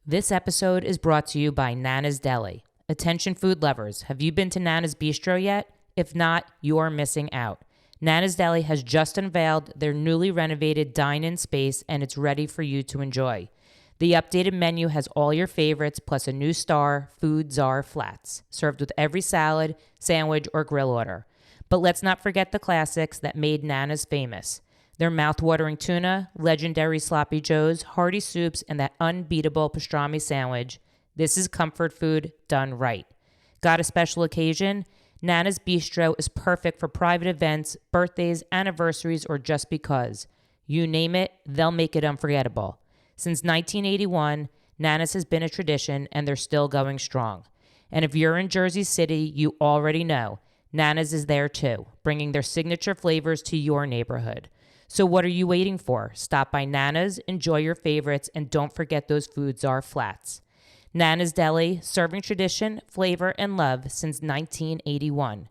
This episode is brought to you by Nana's Deli. Attention food lovers, have you been to Nana's Bistro yet? If not, you are missing out. Nana's Deli has just unveiled their newly renovated dine-in space and it's ready for you to enjoy. The updated menu has all your favorites plus a new star, Food Czar Flats, served with every salad, sandwich, or grill order. But let's not forget the classics that made Nana's famous. Their mouth-watering tuna, legendary sloppy joes, hearty soups, and that unbeatable pastrami sandwich. This is comfort food done right. Got a special occasion? Nana's Bistro is perfect for private events, birthdays, anniversaries, or just because. You name it, they'll make it unforgettable. Since 1981, Nana's has been a tradition, and they're still going strong. And if you're in Jersey City, you already know, Nana's is there too, bringing their signature flavors to your neighborhood. So what are you waiting for? Stop by Nana's, enjoy your favorites, and don't forget those Food Czar Flats. Nana's Deli, serving tradition, flavor, and love since 1981.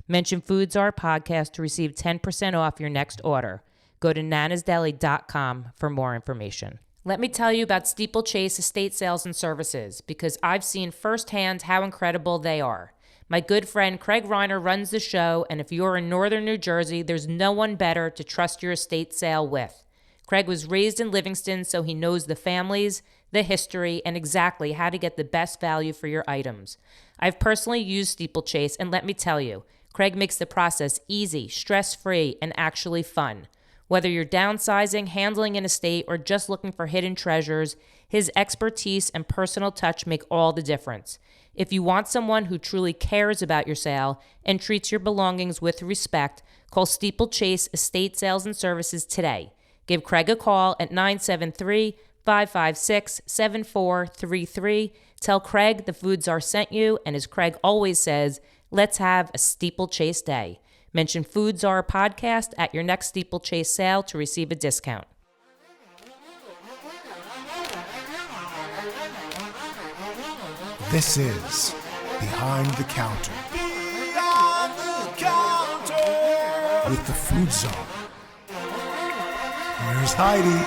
Mention Food Czar Podcast to receive 10% off your next order. Go to nanasdeli.com for more information. Let me tell you about Steeplechase Estate Sales and Services, because I've seen firsthand how incredible they are. My good friend Craig Reiner runs the show, and if you're in northern New Jersey, there's no one better to trust your estate sale with. Craig was raised in Livingston, so he knows the families, the history, and exactly how to get the best value for your items. I've personally used Steeplechase, and let me tell you, Craig makes the process easy, stress-free, and actually fun. Whether you're downsizing, handling an estate, or just looking for hidden treasures, his expertise and personal touch make all the difference. If you want someone who truly cares about your sale and treats your belongings with respect, call Steeplechase Estate Sales and Services today. Give Craig a call at 973-556-7433. Tell Craig the Food Czar sent you, and as Craig always says, let's have a Steeplechase day. Mention Food Czar Podcast at your next Steeplechase sale to receive a discount. This is Behind the Counter. Behind the counter. With the Food Czar. Here's Heidi.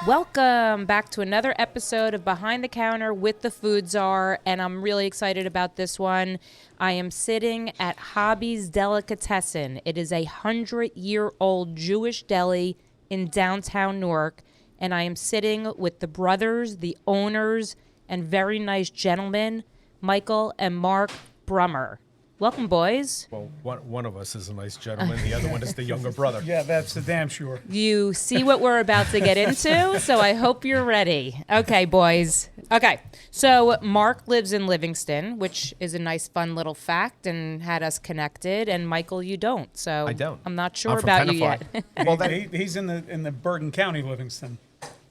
Welcome back to another episode of Behind the Counter with the Food Czar, and I'm really excited about this one. I am sitting at Hobby's Delicatessen. It is a 100-year-old Jewish deli in downtown Newark, and I am sitting with the brothers, the owners, and very nice gentlemen, Michael and Marc Brummer. Welcome, boys. Well, one of us is a nice gentleman. The other one is the younger brother. Yeah, that's the damn sure. You see what we're about to get into, so I hope you're ready. Okay, boys. Okay, so Marc lives in Livingston, which is a nice, fun little fact, and had us connected. And Michael, you don't. So I don't. I'm not sure I'm from about you Tenafly. yet. Well, He's in the Bergen County, Livingston.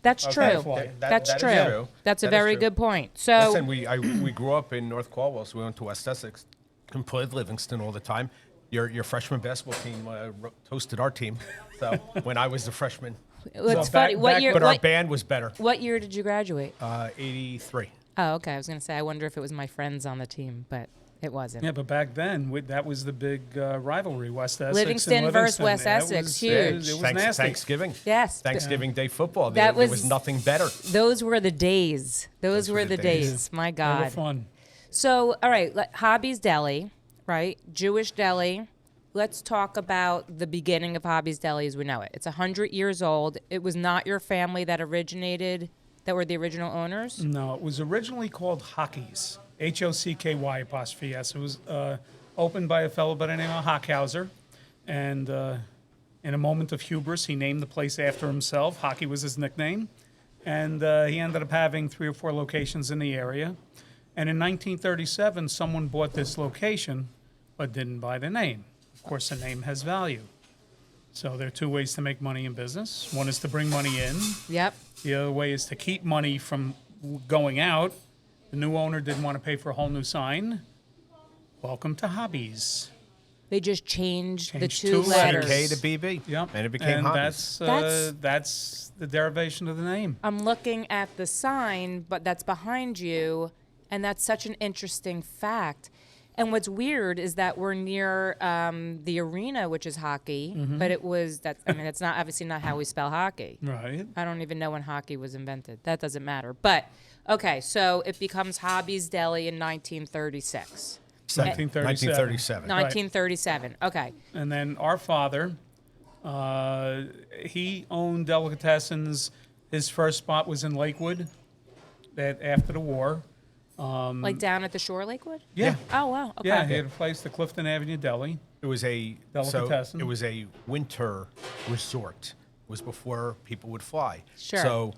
That's Okay, true. fly. That's that is true. true. That's a That is very true. good point. So listen, we grew up in North Cornwall, so we went to West Essex and played Livingston all the time. Your freshman basketball team hosted our team. So when I was the freshman, it's back- funny. What back- year? but our What, band was better. what year did you graduate? 83. Oh, okay. I was gonna say. I wonder if it was my friends on the team, but it wasn't. Yeah, but back then, that was the big rivalry, West Essex Livingston and versus Livingston. West That Essex, was- huge. It was nasty. Thanksgiving. Yes. Thanksgiving Day football. That There was- was nothing better. Those were the days. Those were the days. My They were God. fun. So, all right, Hobby's Deli, right? Jewish deli. Let's talk about the beginning of Hobby's Deli as we know it. It's 100 years old. It was not your family that were the original owners? No, it was originally called Hockey's. Hocky''. It was opened by a fellow by the name of Hockhauser. And in a moment of hubris, he named the place after himself. Hockey was his nickname. And he ended up having 3 or 4 locations in the area. And in 1937, someone bought this location, but didn't buy the name. Of course, the name has value. So there are 2 ways to make money in business. One is to bring money in. Yep. The other way is to keep money from going out. The new owner didn't want to pay for a whole new sign. Welcome to Hobbies. They just changed the Changed 2 2 letters. K to BB. Yep. And it became Hobbies. That's the derivation of the name. I'm looking at the sign, but that's behind you, and that's such an interesting fact. And what's weird is that we're near the arena, which is hockey, but it's not obviously not how we spell hockey. Right. I don't even know when hockey was invented. That doesn't matter. But Okay, so it becomes Hobby's Deli in 1936. 1937. 1937. Okay. And then our father, he owned Delicatessens. His first spot was in Lakewood. That after the war. Like down at the shore, Lakewood? Yeah. Oh, wow. Okay. Yeah, he had a place, the Clifton Avenue Deli. It was a Delicatessen. it was a winter resort. It was before people would fly. Sure. So,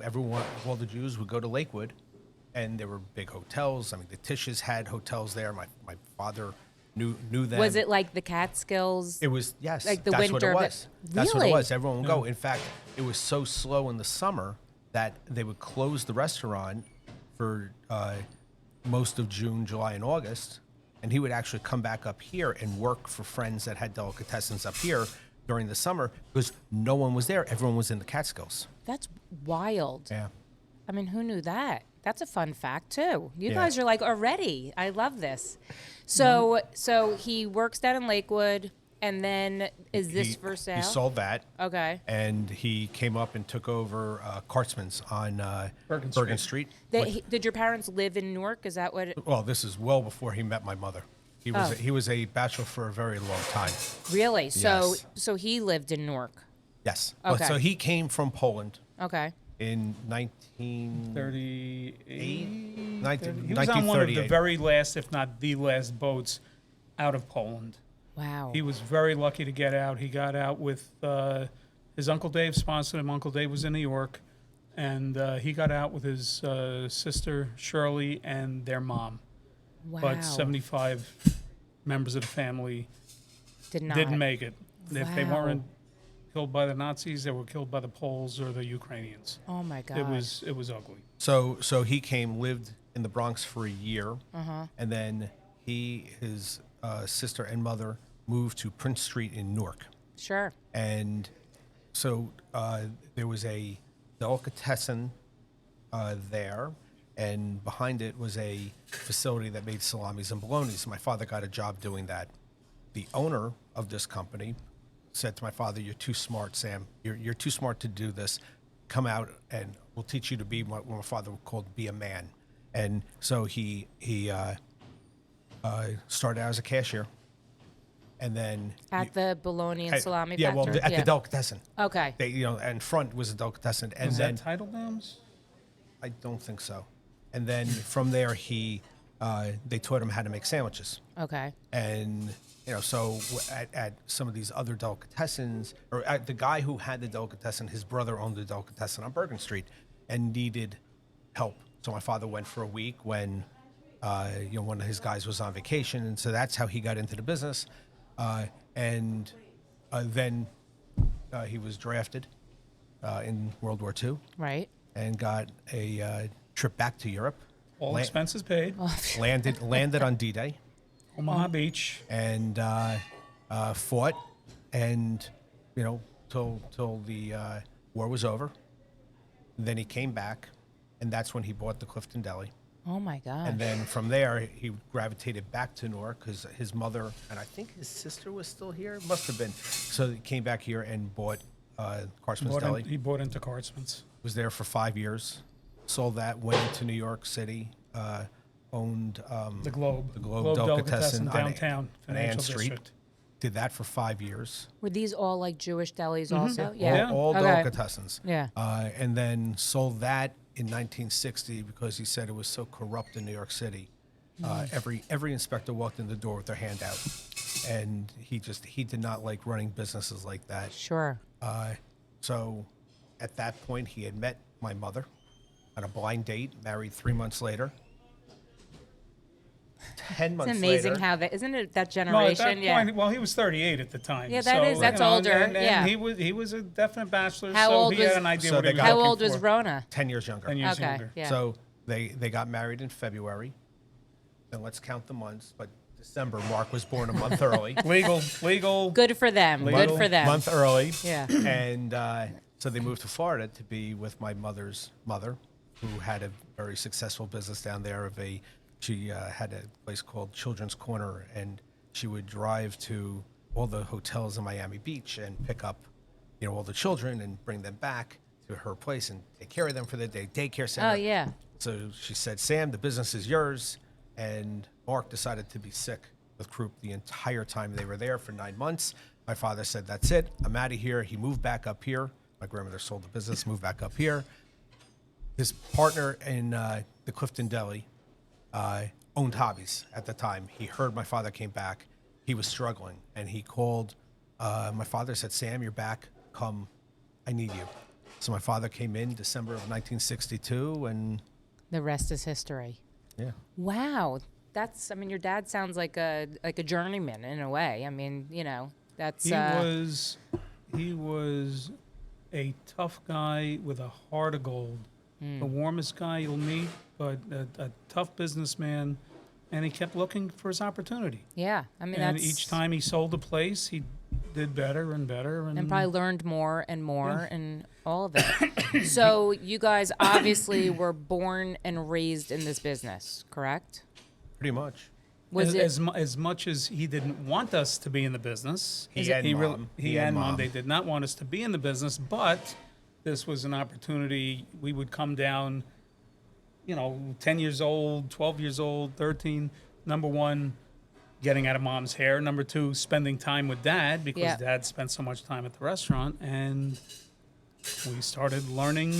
everyone, all the Jews would go to Lakewood, and there were big hotels. I mean, the Tisches had hotels there. My father knew them. Was it like the Catskills? It was, yes. Like the that's winter what of it it? was. That's what it Really? was. Everyone would go. In fact, it was so slow in the summer that they would close the restaurant for most of June, July, and August. And he would actually come back up here and work for friends that had delicatessens up here during the summer because no one was there. Everyone was in the Catskills. That's wild. Yeah. I mean, who knew that? That's a fun fact too. You Yeah. guys are like already. I love this. So he works down in Lakewood, and then is this for sale? He sold that. Okay. And he came up and took over Kartzman's on Bergen Street. Did your parents live in Newark? Is that what? Well, this is well before he met my mother. He was a bachelor for a very long time. Really? So Yes. so he lived in Newark. Yes. Okay. So he came from Poland Okay. in 38. He was on 1938. one of the very last, if not the last, boats out of Poland. Wow. He was very lucky to get out. He got out with his Uncle Dave sponsored him. Uncle Dave was in New York, and he got out with his sister Shirley and their mom. wow. But 75 members of the family Did not. didn't make it. If they Wow. weren't killed by the Nazis, they were killed by the Poles or the Ukrainians. Oh my God. It was ugly. So he came, lived in the Bronx for a year, Uh-huh. and then his sister and mother moved to Prince Street in Newark. Sure. And so there was a delicatessen there, and behind it was a facility that made salamis and bolognas. My father got a job doing that. The owner of this company said to my father, "You're too smart, Sam. You're too smart to do this. Come out and we'll teach you to be what my father called be a man." And so he started out as a cashier, and then At the bologna and salami yeah, factory? well, at the delicatessen. Okay. They, and front was a delicatessen, and Was then that Title Dams? I don't think so. And then from there, they taught him how to make sandwiches. Okay. And so at some of these other delicatessens, or at the guy who had the delicatessen, his brother owned the delicatessen on Bergen Street, and needed help. So my father went for a week when one of his guys was on vacation, and so that's how he got into the business. And then he was drafted in World War II Right. and got a trip back to Europe. All expenses paid. Landed on D-Day. Omaha Beach. And fought, and till the war was over. Then he came back, and that's when he bought the Clifton Deli. Oh my God. And then from there, he gravitated back to Newark because his mother and I think his sister was still here. Must have been. So he came back here and bought Kartzman's Deli. He bought into Kartzman's. Was there for 5 years. Sold that. Went into New York City. Owned The Globe. the Globe Delicatessen downtown on financial Ann Street. district. Did that for 5 years. Were these all like Jewish delis also? Yeah. All Okay. delicatessens. Yeah. And then sold that in 1960 because he said it was so corrupt in New York City. Every inspector walked in the door with their hand out, and he did not like running businesses like that. Sure. So at that point, he had met my mother on a blind date, married 3 months later. 10 months It's amazing later, how that isn't it that No, at generation? that point, well, he was 38 at the time. Yeah, that is- that's older, And yeah. he was a definite bachelor, How so old he was- had an idea So what they he was got- How looking old was for. Rona? 10 years younger. 10 years Okay. younger. Yeah. So they got married in February. And let's count the months. But December, Mark was born a month early. Legal. Good for them. Good for them. Month early. Yeah. And so they moved to Florida to be with my mother's mother, who had a very successful business down there. She had a place called Children's Corner, and she would drive to all the hotels in Miami Beach and pick up, all the children and bring them back to her place and take care of them for the day, daycare center. Oh, yeah. So she said, Sam, the business is yours. And Mark decided to be sick with croup the entire time they were there for 9 months. My father said, that's it. I'm out of here. He moved back up here. My grandmother sold the business, moved back up here. His partner in the Clifton Deli owned Hobbies at the time. He heard my father came back. He was struggling, and he called. My father said, Sam, you're back. Come. I need you. So my father came in December of 1962, and The rest is history. yeah. Wow. That's, I mean, your dad sounds like a journeyman in a way. I mean, you know, that's He was a tough guy with a heart of gold. The warmest guy you'll meet, but a tough businessman, and he kept looking for his opportunity. yeah. I mean, And that's each time he sold a place, he did better and better. and probably learned more and more and all of it. So you guys obviously were born and raised in this business, correct? Pretty much. Was as much as he didn't want us to be in the business, He and Mom. he and mom, they did not want us to be in the business, but this was an opportunity. We would come down, 10 years old, 12 years old, 13. Number one, getting out of mom's hair. Number two, spending time with dad because Yeah. dad spent so much time at the restaurant. And we started learning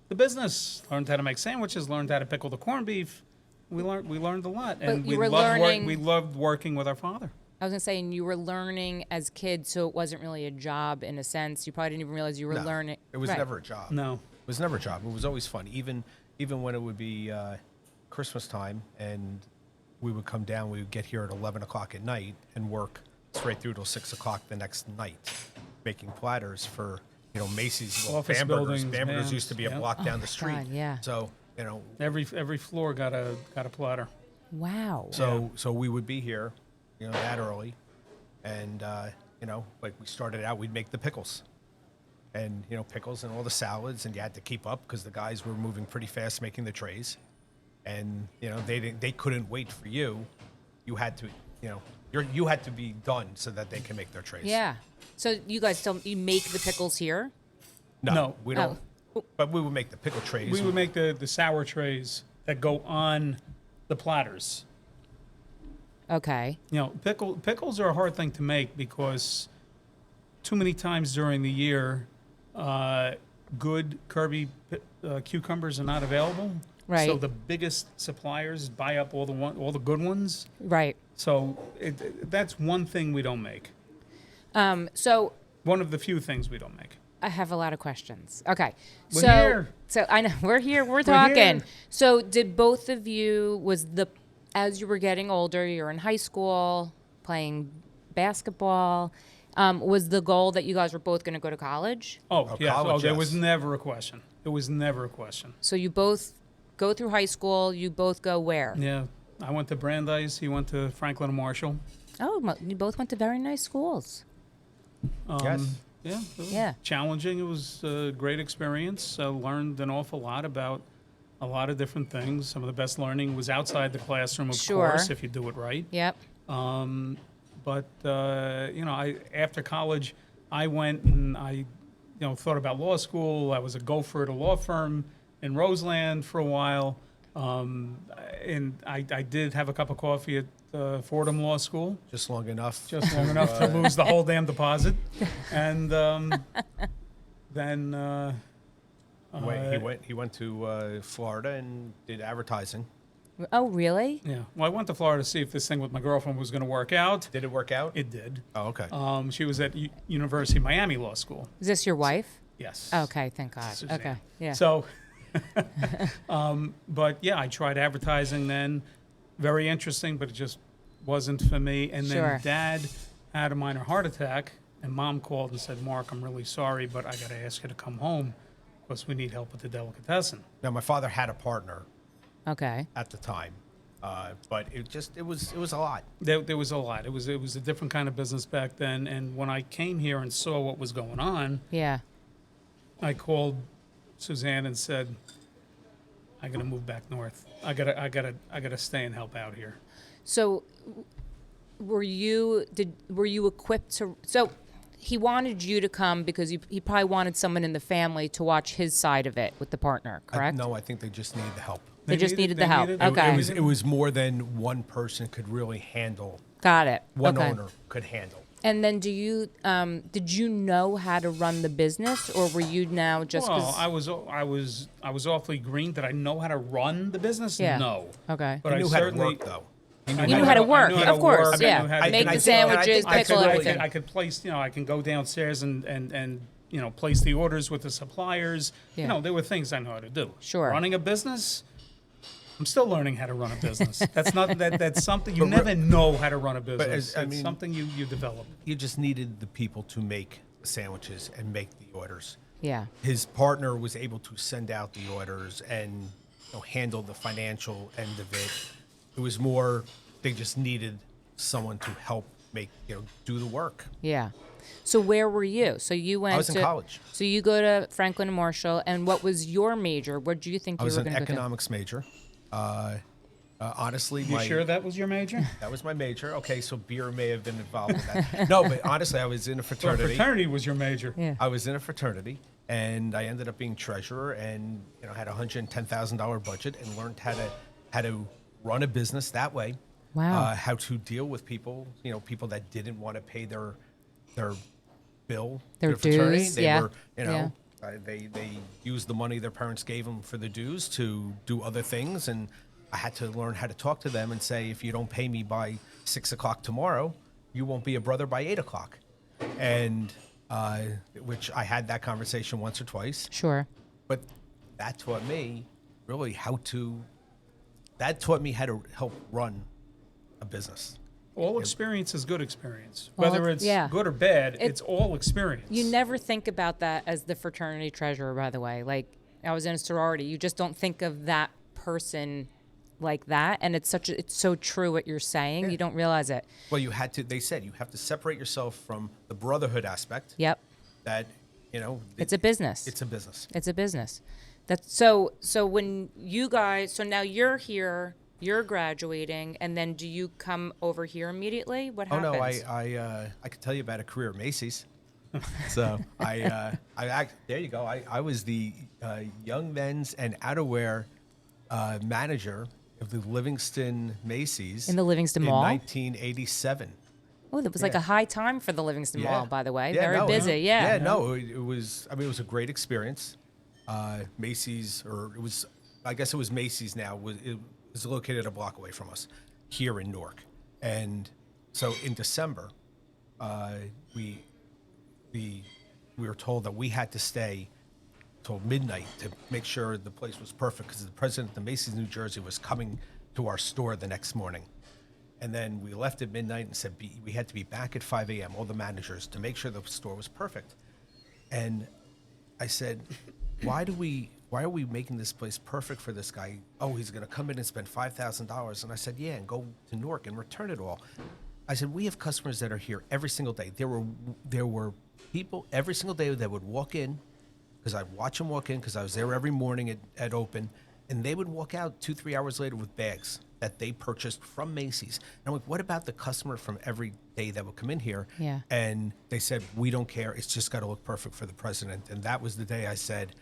the business, learned how to make sandwiches, learned how to pickle the corned beef. We learned a lot, and you were learning- we loved working with our father. I was gonna say, and you were learning as kids, so it wasn't really a job in a sense. You probably didn't even realize you were No, learning. It was Right. never a job. No. It was never a job. It was always fun. Even when it would be Christmas time and we would come down, we would get here at 11 o'clock at night and work straight through till 6 o'clock the next night, making platters for, Macy's. Well, Office Bamberger's. buildings, Bamberger's vans, used to be a yeah. block down Oh the my street. God, yeah. So, Every floor got a platter. Wow. so we would be here, that early. And, like we started out, we'd make the pickles. And, pickles and all the salads, and you had to keep up because the guys were moving pretty fast making the trays. And, they couldn't wait for you. You had to, you had to be done so that they can make their trays. Yeah. So you guys you make the pickles here? No. We don't. But we would make the pickle trays. We would make the sour trays that go on the platters. Okay. Pickles are a hard thing to make because too many times during the year, good Kirby cucumbers are not available. Right. So the biggest suppliers buy up all the good ones. Right. So that's one thing we don't make. So One of the few things we don't make. I have a lot of questions. Okay. We're so here. so I know we're here, we're talking. here. So did both of you as you were getting older, you're in high school, playing basketball, was the goal that you guys were both going to go to college? Oh, yeah. college, There was yes. never a question. It was never a question. So you both go through high school, you both go where? Yeah. I went to Brandeis. He went to Franklin and Marshall. Oh, you both went to very nice schools. Yes. Yeah. It was Yeah. challenging. It was a great experience. I learned an awful lot about a lot of different things. Some of the best learning was outside the classroom, of Sure. course, if you do it right. Yep. But after college, I went and I thought about law school. I was a gopher at a law firm in Roseland for a while. And I did have a cup of coffee at Fordham Law School. Just long enough. Just long enough to lose the whole damn deposit. And then He went to Florida and did advertising. Oh, really? yeah. Well, I went to Florida to see if this thing with my girlfriend was going to work out. Did it work out? It did. Oh, okay. She was at University of Miami Law School. Is this your wife? Yes. Okay, thank God. Suzanne. Okay. Yeah. So, but yeah, I tried advertising then. Very interesting, but it just wasn't for me. And then Sure. Dad had a minor heart attack, and Mom called and said, "Mark, I'm really sorry, but I got to ask you to come home because we need help with the Delicatessen." Now, my father had a partner Okay. at the time, but it was a lot. There was a lot. It was a different kind of business back then. And when I came here and saw what was going on, Yeah. I called Suzanne and said, "I got to move back north. I gotta stay and help out here." So were you equipped to he wanted you to come because he probably wanted someone in the family to watch his side of it with the partner, correct? No, I think they just needed the help. They just needed the help. needed- Okay. It was more than one person could really handle. Got it. One Okay. owner could handle. And then did you know how to run the business, or were you now just Well, 'cause- I was awfully green. Did I know how to run the business? Yeah. No. Okay. But He I knew how to certainly work, though. I You knew how to work, I knew how of to course, work, yeah. I knew how to- Make and I the could- sandwiches, I pickle could- everything. I could place, I can go downstairs and place the orders with the suppliers. Yeah. There were things I know how to do. Sure. Running a business, I'm still learning how to run a business. That's not that's something you never know how to run a business. It's something you develop. You just needed the people to make sandwiches and make the orders. Yeah. His partner was able to send out the orders and handle the financial end of it. It was more they just needed someone to help make do the work. Yeah. So where were you? So you went. I was in college. So you go to Franklin and Marshall, and what was your major? What do you think I you was were an going to go to? economics major. Honestly, You sure that was your major? that was my major. Okay, so beer may have been involved with that. No, but honestly, I was in a So fraternity. fraternity was your major. Yeah. I was in a fraternity, and I ended up being treasurer, and had a $110,000 budget, and learned how to run a business that way. Wow. How to deal with people, people that didn't want to pay their bill, Their fraternity. dues, They yeah, were, yeah. They used the money their parents gave them for the dues to do other things, and I had to learn how to talk to them and say, if you don't pay me by 6 o'clock tomorrow, you won't be a brother by 8 o'clock. And which I had that conversation once or twice. Sure. But that taught me really that taught me how to help run a business. All experience is good experience. Well, Whether it's yeah. good or bad, it's all experience. You never think about that as the fraternity treasurer, by the way. Like, I was in a sorority. You just don't think of that person like that. And it's so true what you're saying. Yeah. You don't realize it. Well, they said you have to separate yourself from the brotherhood aspect. Yep. That, It's a business. It's a business. It's a business. That's so when you guys, so now you're here, you're graduating, and then do you come over here immediately? What Oh happens? no, I could tell you about a career at Macy's. So there you go. I was the young men's and outerwear manager of the Livingston Macy's In the Livingston in Mall? 1987. Oh, that was like a high time for the Livingston Mall, by the way. Yeah, Very no, busy, yeah. Yeah, no, it was. I mean, it was a great experience. Macy's, I guess it was Macy's now. It was located a block away from us, here in Newark, and so in December, we were told that we had to stay till midnight to make sure the place was perfect because the president of Macy's New Jersey was coming to our store the next morning. And then we left at midnight and said we had to be back at 5 a.m., all the managers, to make sure the store was perfect. And I said, why are we making this place perfect for this guy? Oh, he's going to come in and spend $5,000. And I said, yeah, and go to Newark and return it all. I said, we have customers that are here every single day. There were people every single day that would walk in, because I'd watch them walk in, because I was there every morning at open, and they would walk out 2-3 hours later with bags that they purchased from Macy's. And I'm like, what about the customer from every day that would come in here? Yeah. And they said, we don't care. It's just got to look perfect for the president. And that was the day I said,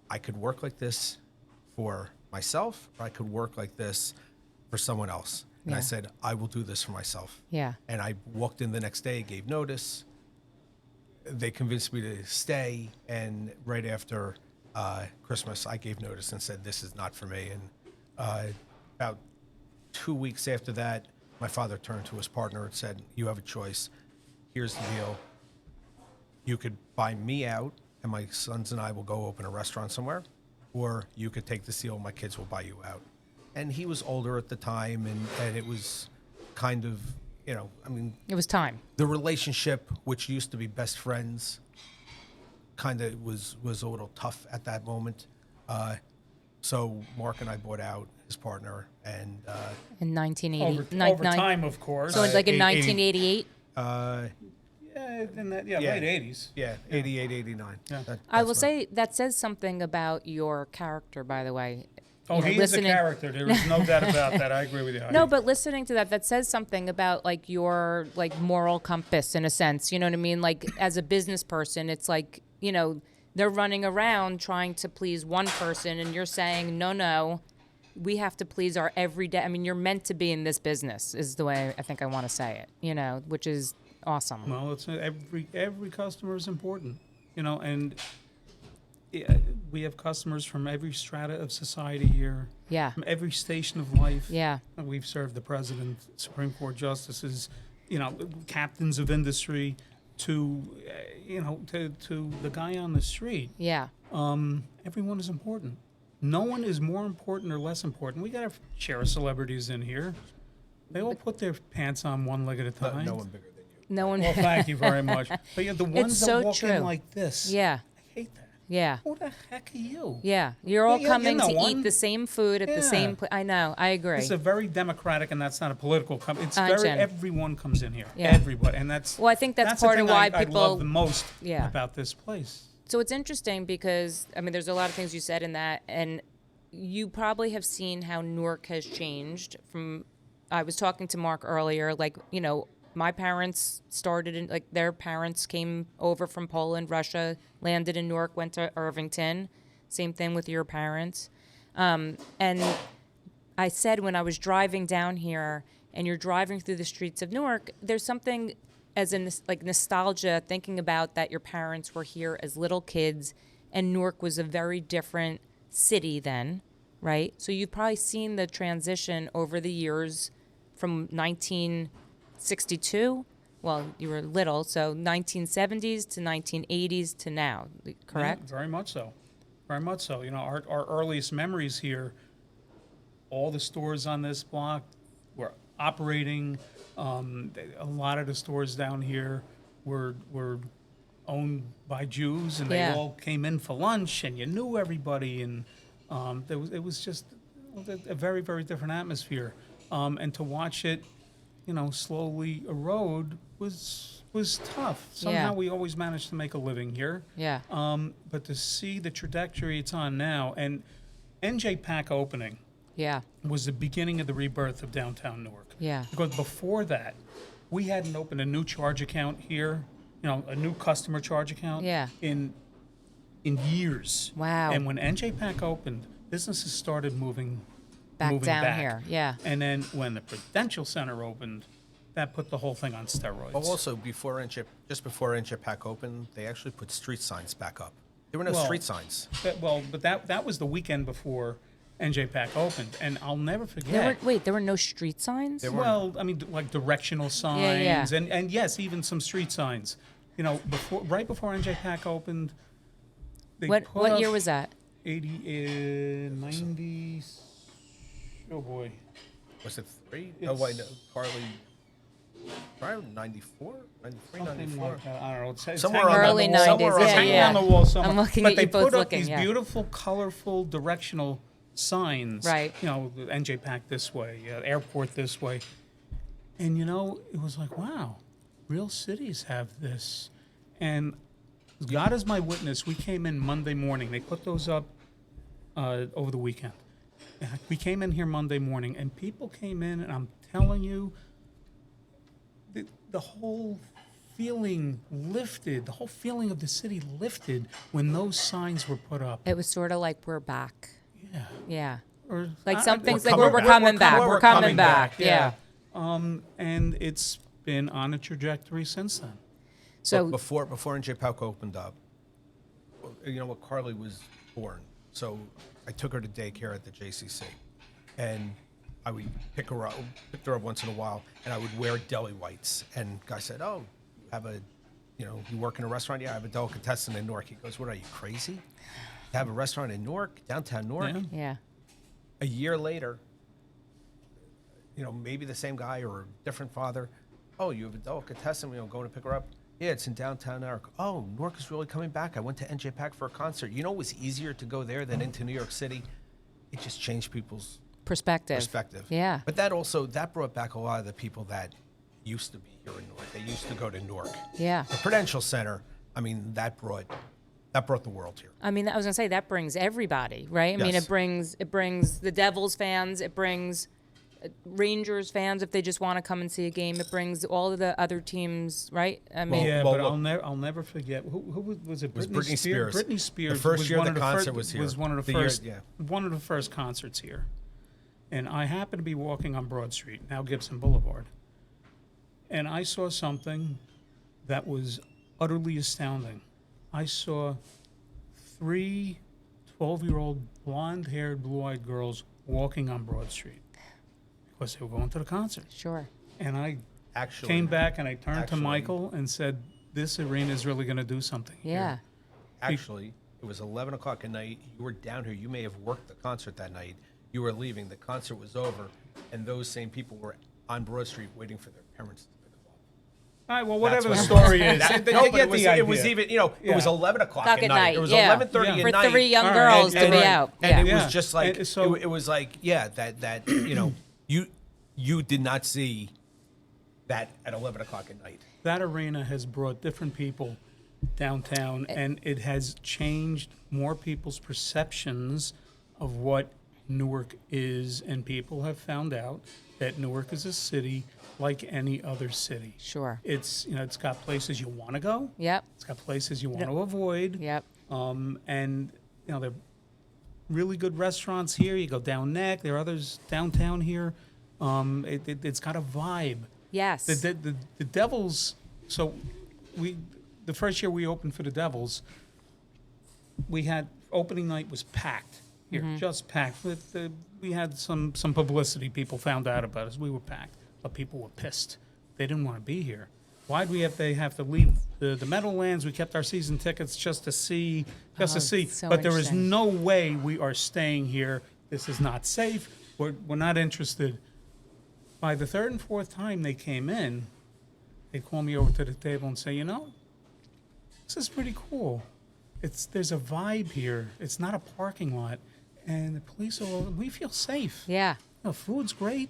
I could work like this for myself, or I could work like this for someone else. And I Yeah. said, I will do this for myself. Yeah. And I walked in the next day, gave notice. They convinced me to stay. And right after Christmas, I gave notice and said, this is not for me. And about 2 weeks after that, my father turned to his partner and said, you have a choice. Here's the deal. You could buy me out, and my sons and I will go open a restaurant somewhere, or you could take the deal, my kids will buy you out. And he was older at the time, and it was kind of, It was time. the relationship, which used to be best friends, kind of was a little tough at that moment. So Mark and I bought out his partner, and In 1980. over time, of course. So it's like in 80 1988? Late 80s. yeah, 88, 89. Yeah. I will say that says something about your character, by the way. Oh, you know, he is a listening. character. There is no doubt about that. I agree with you. No, but listening to that says something about like your like moral compass in a sense. You know what I mean? Like as a business person, it's like, you know, they're running around trying to please one person and you're saying, no, we have to please our everyday. I mean, you're meant to be in this business is the way I think I want to say it, you know, which is awesome. Well, it's every customer is important, you know, and yeah, we have customers from every strata of society here. Yeah. From every station of life. Yeah. And we've served the president, Supreme Court justices, you know, captains of industry, to you know, to the guy on the street. Yeah. Everyone is important. No one is more important or less important. We got our share of celebrities in here. They all put their pants on one leg at a time. No one bigger than you. No one. Well, thank you very much. But yeah, the ones so that walk true. in like this, Yeah. I hate that. Yeah. Who the heck are you? Yeah. You're all Yeah, coming you know to one. eat the same food at the Yeah. same place. I know. I agree. It's a very democratic, and that's not a political company. It's I very understand. everyone comes in here. Yeah. Everybody, and that's Well, I think that's the part of thing why I people- love the most Yeah. about this place. So it's interesting because, I mean, there's a lot of things you said in that, and you probably have seen how Newark has changed from, I was talking to Mark earlier, like, you know, my parents started in, like, their parents came over from Poland, Russia, landed in Newark, went to Irvington. Same thing with your parents. And I said when I was driving down here and you're driving through the streets of Newark, there's something as in like nostalgia, thinking about that your parents were here as little kids and Newark was a very different city then, right? So you've probably seen the transition over the years from 1962. Well, you were little, so 1970s to 1980s to now, correct? Yeah, very much so. Very much so. You know, our earliest memories here, all the stores on this block were operating. A lot of the stores down here were owned by Jews, and they Yeah. all came in for lunch, and you knew everybody, and it was just a very, very different atmosphere. And to watch it, you know, slowly erode was tough. Somehow we always managed to make a living here. Yeah. But to see the trajectory it's on now, and NJ Pack opening Yeah. was the beginning of the rebirth of downtown Newark. Yeah. Because before that, we hadn't opened a new charge account here, you know, a new customer charge account Yeah. in years. Wow. And when NJ Pack opened, businesses started moving Down here. Yeah. And then when the Prudential Center opened, that put the whole thing on steroids. But also, just before NJ Pack opened, they actually put street signs back up. There were no Well, street signs. But that was the weekend before NJ Pack opened, and I'll never forget. There were no street signs? Well, I mean, like directional signs, yeah. And yes, even some street signs. You know, right before NJ Pack opened, they What put year up was that? 90. Oh boy, Was it 3? Oh, wait, no. Probably 94? 93, something 94? like that. I don't know. It's Somewhere hanging on the Early wall. 90s, It's yeah, hanging yeah. on the wall somewhere. I'm looking but at they you both put up looking, these yeah. beautiful, colorful, directional signs. Right. You know, NJ Pack this way, airport this way, and you know, it was like, wow, real cities have this, and God is my witness. We came in Monday morning. They put those up over the weekend. We came in here Monday morning, and people came in, and I'm telling you, the whole feeling lifted, the whole feeling of the city lifted when those signs were put up. It was sort of like we're back. Yeah. Yeah. Or Like I- something's we're like coming we're back. coming back. We're coming back. yeah. Yeah. And it's been on a trajectory since then. So But before NJ Pack opened up, you know what, Carly was born. So I took her to daycare at the JCC. And I would pick her up once in a while, and I would wear deli whites. And guy said, "Oh, you work in a restaurant? Yeah, I have a Delicatessen in Newark." He goes, "What are you, crazy? To have a restaurant in Newark, downtown Newark?" Yeah. yeah. A year later, maybe the same guy or a different father. "Oh, you have a Delicatessen, going to pick her up?" "Yeah, it's in downtown Newark." "Oh, Newark is really coming back. I went to NJ Pack for a concert." You know, it was easier to go there than into New York City. It just changed people's perspective. Yeah. But that brought back a lot of the people that used to be here in Newark. They used to go to Newark. Yeah. The Prudential Center, I mean, that brought that brought the world here. I mean, I was gonna say that brings everybody, right? I mean, Yes. it brings the Devils fans, it brings Rangers fans if they just want to come and see a game. It brings all of the other teams, right? I mean, Yeah, well, but look- I'll never forget. Who was it? It was Britney Spears. Britney Spears. The first was year one the of the concert was here. Was one of the The year- first. One of the first concerts here, and I happened to be walking on Broad Street, now Gibson Boulevard, and I saw something that was utterly astounding. I saw 3 12-year-old blonde-haired, blue-eyed girls walking on Broad Street because they were going to the concert. sure. And I Actually, came back and I turned to actually- Michael and said, "This arena is really going to do something." here." Yeah. Actually, it was 11 o'clock at night. You were down here. You may have worked the concert that night. You were leaving. The concert was over, and those same people were on Broad Street waiting for their parents to pick them up. All right. Well, whatever the That's story is, That- you no, but get it was, the idea. it was even, you know, it was Yeah. 11 o'clock O'clock at at night. night, It was yeah. 11:30 Yeah. at For night. 3 young All right, girls to and- be right. out. And Yeah. it was just like, And so- it was like, yeah, that you know, you did not see that at 11 o'clock at night. That arena has brought different people downtown, and it has changed more people's perceptions of what Newark is, and people have found out that Newark is a city like any other city. Sure. It's it's got places you want to go. Yep. It's got places you want to avoid. Yep. And there are really good restaurants here. You go down Neck. There are others downtown here. It's got a vibe. Yes. The Devils. So the first year we opened for the Devils, we had opening night was packed here, just packed. We had some publicity. People found out about us. We were packed, but people were pissed. They didn't want to be here. Why do they have to leave the Meadowlands? We kept our season tickets just to see. so But there is interesting. no way we are staying here. This is not safe. We're not interested. By the third and fourth time they came in, they call me over to the table and say, this is pretty cool. There's a vibe here. It's not a parking lot. And the police we feel safe. Yeah. Food's great.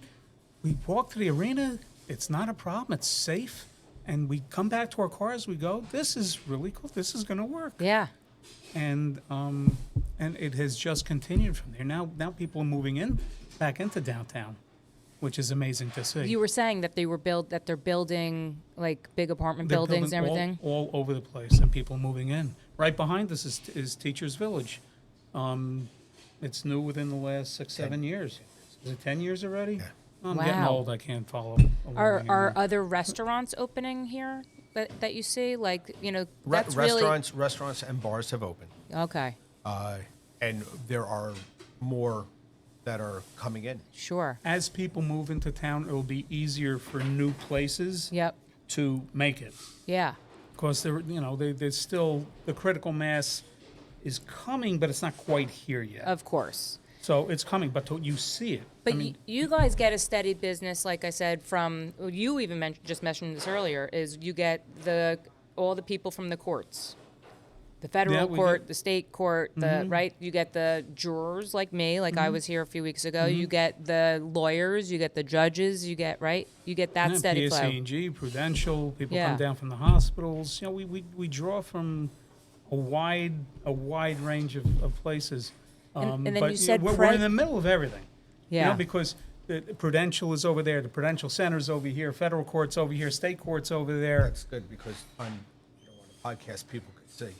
We walk to the arena. It's not a problem. It's safe. And we come back to our cars. We go, this is really cool. This is going to work. Yeah. And it has just continued from there. Now people are moving back into downtown, which is amazing to see. You were saying that they're building like big apartment They're buildings and building everything. all over the place, and people moving in. Right behind us is Teachers Village. It's new within the last 6-7 years. Is it 10 years already? Yeah. I'm getting Wow. old. I can't follow. along Are anymore. other restaurants opening here that you see? Like, that's really Restaurants and bars have opened, okay. and there are more that are coming in. Sure. As people move into town, it'll be easier for new places Yep. to make it. Yeah. Because there's still the critical mass is coming, but it's not quite here yet. Of course. So it's coming, but you see it. But I mean, you guys get a steady business, like I said, from you even just mentioned this earlier. Is you get all the people from the courts, the federal we court, get- the state court, the right. You get the jurors like me, like I was here a few weeks ago. You get the lawyers, you get the judges, you get You get that steady flow. PSA&G, Prudential, people Yeah. come down from the hospitals. We draw from a wide range of places. And then but you said we're in the middle of everything. Yeah. Because the Prudential is over there, the Prudential Center's over here, federal court's over here, state court's over there. That's good because on a podcast people could see.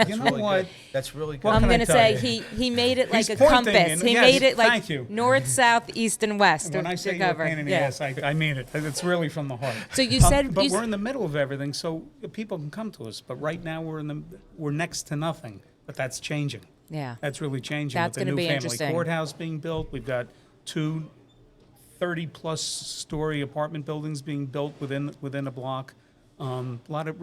You know Really what? good. That's really good. What I'm can I going to tell say you? he made it like He's a pointing compass. and- He yes, made it like thank you. north, south, east, and west. When to, I say to you're a cover. pain in the Yeah. ass, I mean it. It's really from the heart. So you said but you we're s- in the middle of everything, so people can come to us. But right now we're next to nothing. But that's changing. Yeah. That's really changing. That's with the gonna new be family interesting. courthouse being built. We've got 2 30-plus story apartment buildings being built within a block. A lot of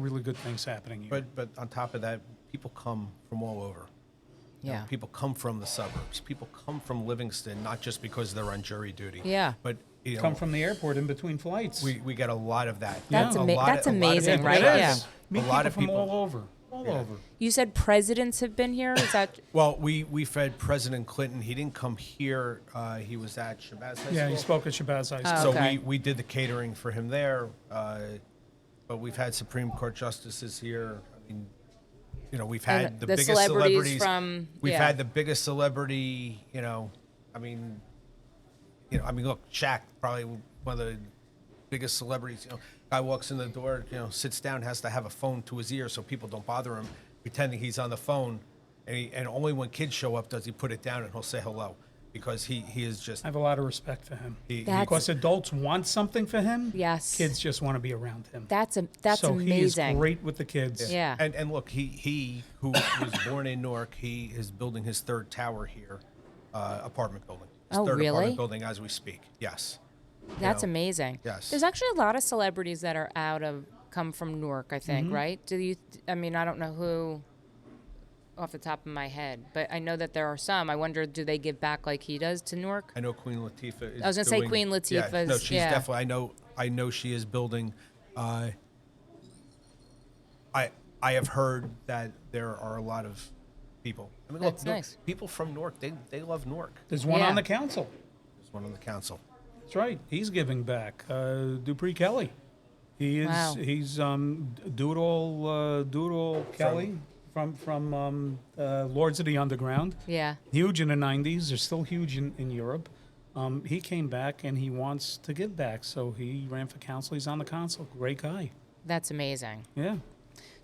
really good things happening here. But on top of that, people come from all over. You know, Yeah. people come from the suburbs. People come from Livingston, not just because they're on jury duty. Yeah. But come from the airport in between flights. we get a lot of that. That's A ama- lot that's a lot of amazing, people- right? It Yeah. is. Meet A lot people of from people. all over. All Yeah. over. You said presidents have been here. Is that Well, we fed President Clinton. He didn't come here. He was at Shabazz High Yeah, School. he spoke at Shabazz High School. Oh, So okay. we did the catering for him there. But we've had Supreme Court justices here. I mean, we've had And the the biggest celebrities from- We've yeah. had the biggest celebrity. Look, Shaq, probably one of the biggest celebrities. Guy walks in the door, sits down, has to have a phone to his ear so people don't bother him, pretending he's on the phone, and only when kids show up does he put it down and he'll say hello, because he is just. I have a lot of respect for him. That's- Because adults want something for him. Yes. Kids just want to be around him. That's so amazing. he is great with the kids. Yeah. And look, he who was born in Newark, he is building his third tower here, apartment building. His Oh, third really? apartment building as we speak. Yes. That's know, amazing. yes. There's actually a lot of celebrities that are come from Newark, I think, right? I don't know who off the top of my head, but I know that there are some. I wonder, do they give back like he does to Newark? I know Queen Latifah is. I was gonna say Queen Latifah's- Yeah, no, she's yeah. definitely. I know she is building. I have heard that there are a lot of people. That's nice. People from Newark, they love Newark. There's one Yeah. on the council. There's one on the council. That's right. He's giving back. Dupree Kelly. He is. Wow. He's Doodle Kelly from Lords of the Underground. Yeah. Huge in the '90s. They're still huge in Europe. He came back and he wants to give back, so he ran for council. He's on the council. Great guy. That's amazing. Yeah.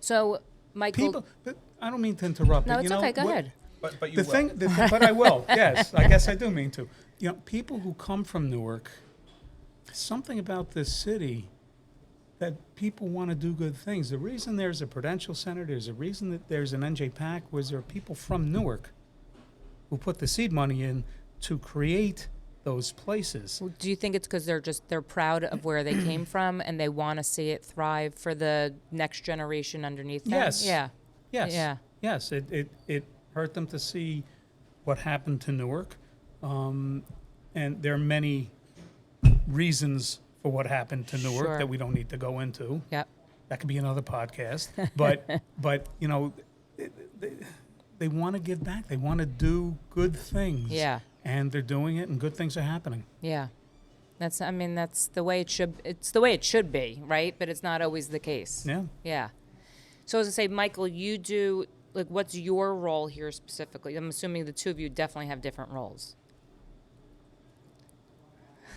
So, Michael. People. But I don't mean to interrupt. No, but, it's you know, okay. Go what- ahead. But you The will. thing, but I will. Yes, I guess I do mean to. People who come from Newark, something about this city that people want to do good things. The reason there's a Prudential Center, there's a reason that there's an NJ Pack, was there are people from Newark who put the seed money in to create those places. Do you think it's because they're proud of where they came from and they want to see it thrive for the next generation underneath them? Yes. Yeah. Yes. Yeah. Yes. It hurt them to see what happened to Newark, and there are many reasons for what happened to Newark Sure. that we don't need to go into. Yep. That could be another podcast. But they want to give back. They want to do good things. Yeah. And they're doing it, and good things are happening. Yeah. That's the way it should. It's the way it should be, right? But it's not always the case. Yeah. Yeah. So as I say, Michael, you do what's your role here specifically? I'm assuming the two of you definitely have different roles.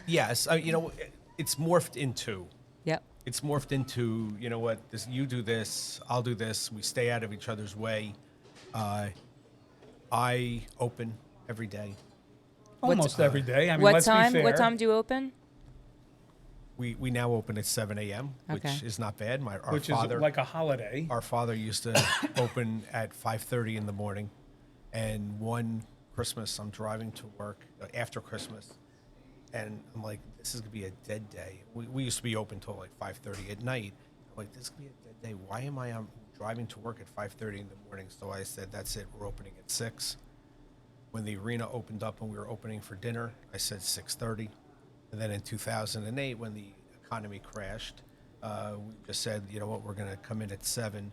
Yes, it's morphed into. Yep. It's morphed into, you do this, I'll do this. We stay out of each other's way. I open every day. Almost every day. I mean, What let's time? be fair. What time do you open? We now open at 7 a.m., which Okay. is not bad. Our Which father, is like a holiday. Our father used to open at 5:30 in the morning, and one Christmas I'm driving to work after Christmas, and I'm like, this is gonna be a dead day. We used to be open till like 5:30 at night. I'm like, this is gonna be a dead day. Why am I driving to work at 5:30 in the morning? So I said, that's it. We're opening at 6. When the arena opened up and we were opening for dinner, I said 6:30. And then in 2008, when the economy crashed, we just said, you know what, we're going to come in at 7.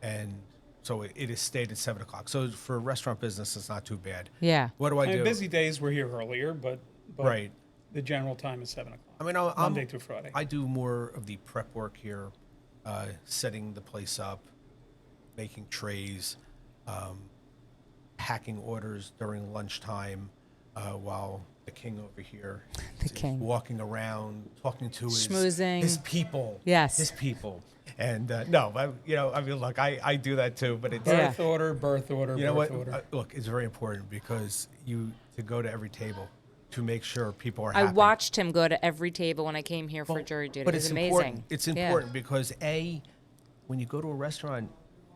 And so it has stayed at 7 o'clock. So for restaurant business, it's not too bad. Yeah. What do I do? Busy days we're here earlier, but Right. the general time is 7 o'clock. I mean, Monday through Friday. I do more of the prep work here, setting the place up, making trays, packing orders during lunchtime, while the king over here is king. walking around, talking to Schmoozing. his people. Yes. His people. And no, look, I do that too, but it's Yeah. Birth order, birth order, you know birth what? order. Look, it's very important because to go to every table to make sure people are I happy. watched him go to every table when I came here for jury duty. But It was it's amazing. important. It's Yeah. important because when you go to a restaurant,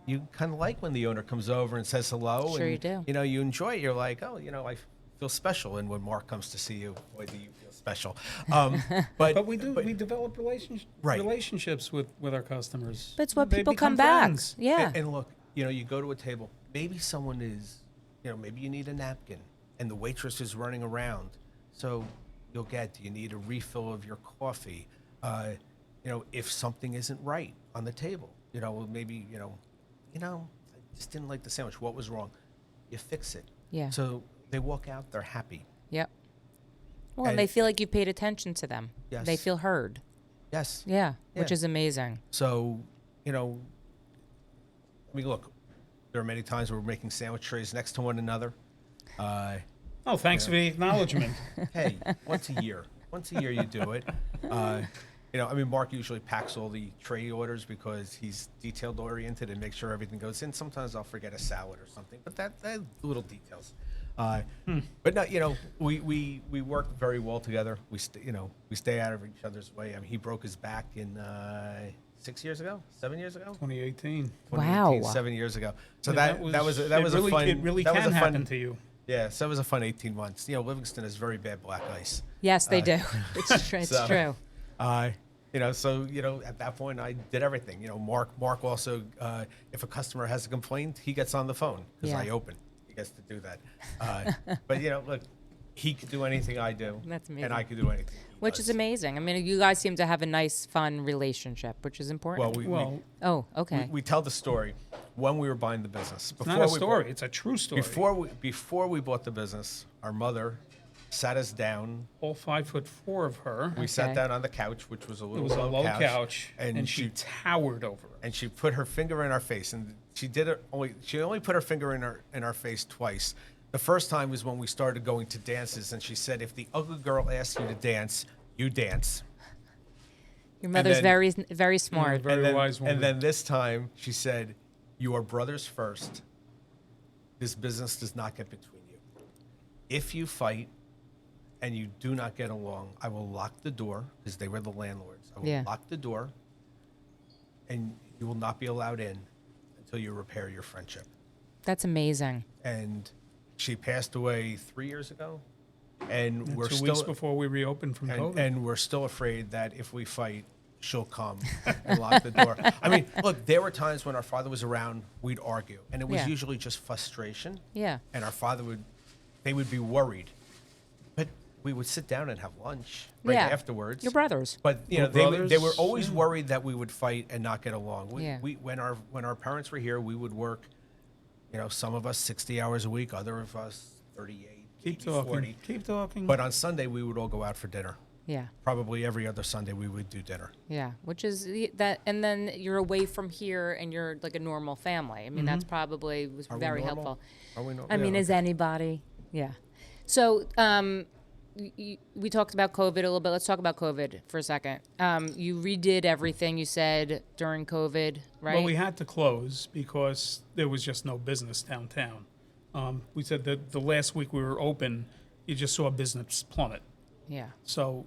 you kind of like when the owner comes over and says hello. Sure and, you do. You enjoy it. You're like, oh, I feel special. And when Mark comes to see you, boy, do you feel special. But we do. We develop Right. relationships with our customers. But it's what They people become come back. friends. Yeah. And look, you go to a table. Maybe someone is, maybe you need a napkin, and the waitress is running around. So you'll get. Do you need a refill of your coffee? If something isn't right on the table, maybe I just didn't like the sandwich. What was wrong? You fix it. Yeah. So they walk out. They're happy. Yep. Well, and And- they feel like you paid attention to them. Yes. They feel heard. Yes. Yeah. Which Yeah. is amazing. So, look, There are many times where we're making sandwich trays next to one another. Oh, thanks for the acknowledgement. Hey, once a year you do it. I mean, Mark usually packs all the tray orders because he's detailed oriented and makes sure everything goes in. Sometimes I'll forget a salad or something, but that little details. But no, we work very well together. We stay out of each other's way. I mean, he broke his back in 7 years ago. 2018. Wow. 7 years ago. So Yeah, that was a really, fun. It really that was can a fun, happen to you. Yeah, so it was a fun 18 months. Livingston has very bad black ice. Yes, they do. It's true. It's so- true. At that point I did everything. Mark also, if a customer has a complaint, he gets on the phone because I Yeah. open. He gets to do that. But look, he could do anything I do. That's And amazing. I could do anything. he Which does. is amazing. I mean, you guys seem to have a nice, fun relationship, which is important. Well, oh, okay. we tell the story when we were buying the business. It's not a story. It's a true story. Before we bought the business, our mother sat us down. All 5'4" of her. We Okay. sat down on the couch, which was a It little was a low couch, and and she towered over it. and she put her finger in our face, and she only put her finger in our face twice. The first time was when we started going to dances, and she said, "If the ugly girl asks you to dance, you dance." Your mother's then- very, very smart. Very wise woman. And then this time she said, "You are brothers first. This business does not get between you. If you fight and you do not get along, I will lock the door," because they were the landlords. "I will Yeah. lock the door, and you will not be allowed in until you repair your friendship." That's amazing. And she passed away 3 years ago, and we're 2 still weeks before we reopened from COVID. and we're still afraid that if we fight, she'll come and lock the door. I mean, look, there were times when our father was around, we'd argue, and it was Yeah. usually just frustration. Yeah. And our father they would be worried, but we would sit down and have lunch right Yeah. afterwards. Your brothers. But Your they were brothers, always yeah. worried that we would fight and not get along. Yeah. When our parents were here, we would work. Some of us 60 hours a week, other of us 38, Keep maybe talking. 40. Keep talking. But on Sunday, we would all go out for dinner. Yeah. Probably every other Sunday, we would do dinner. Yeah. Which is that, and then you're away from here, and you're like a normal family. I mean, that's probably was Are we very normal? helpful. Are we normal? I mean, Yeah, is okay. anybody? Yeah. So, we talked about COVID a little bit. Let's talk about COVID for a second. You redid everything you said during COVID, right? Well, we had to close because there was just no business downtown. We said that the last week we were open, you just saw business plummet. Yeah. So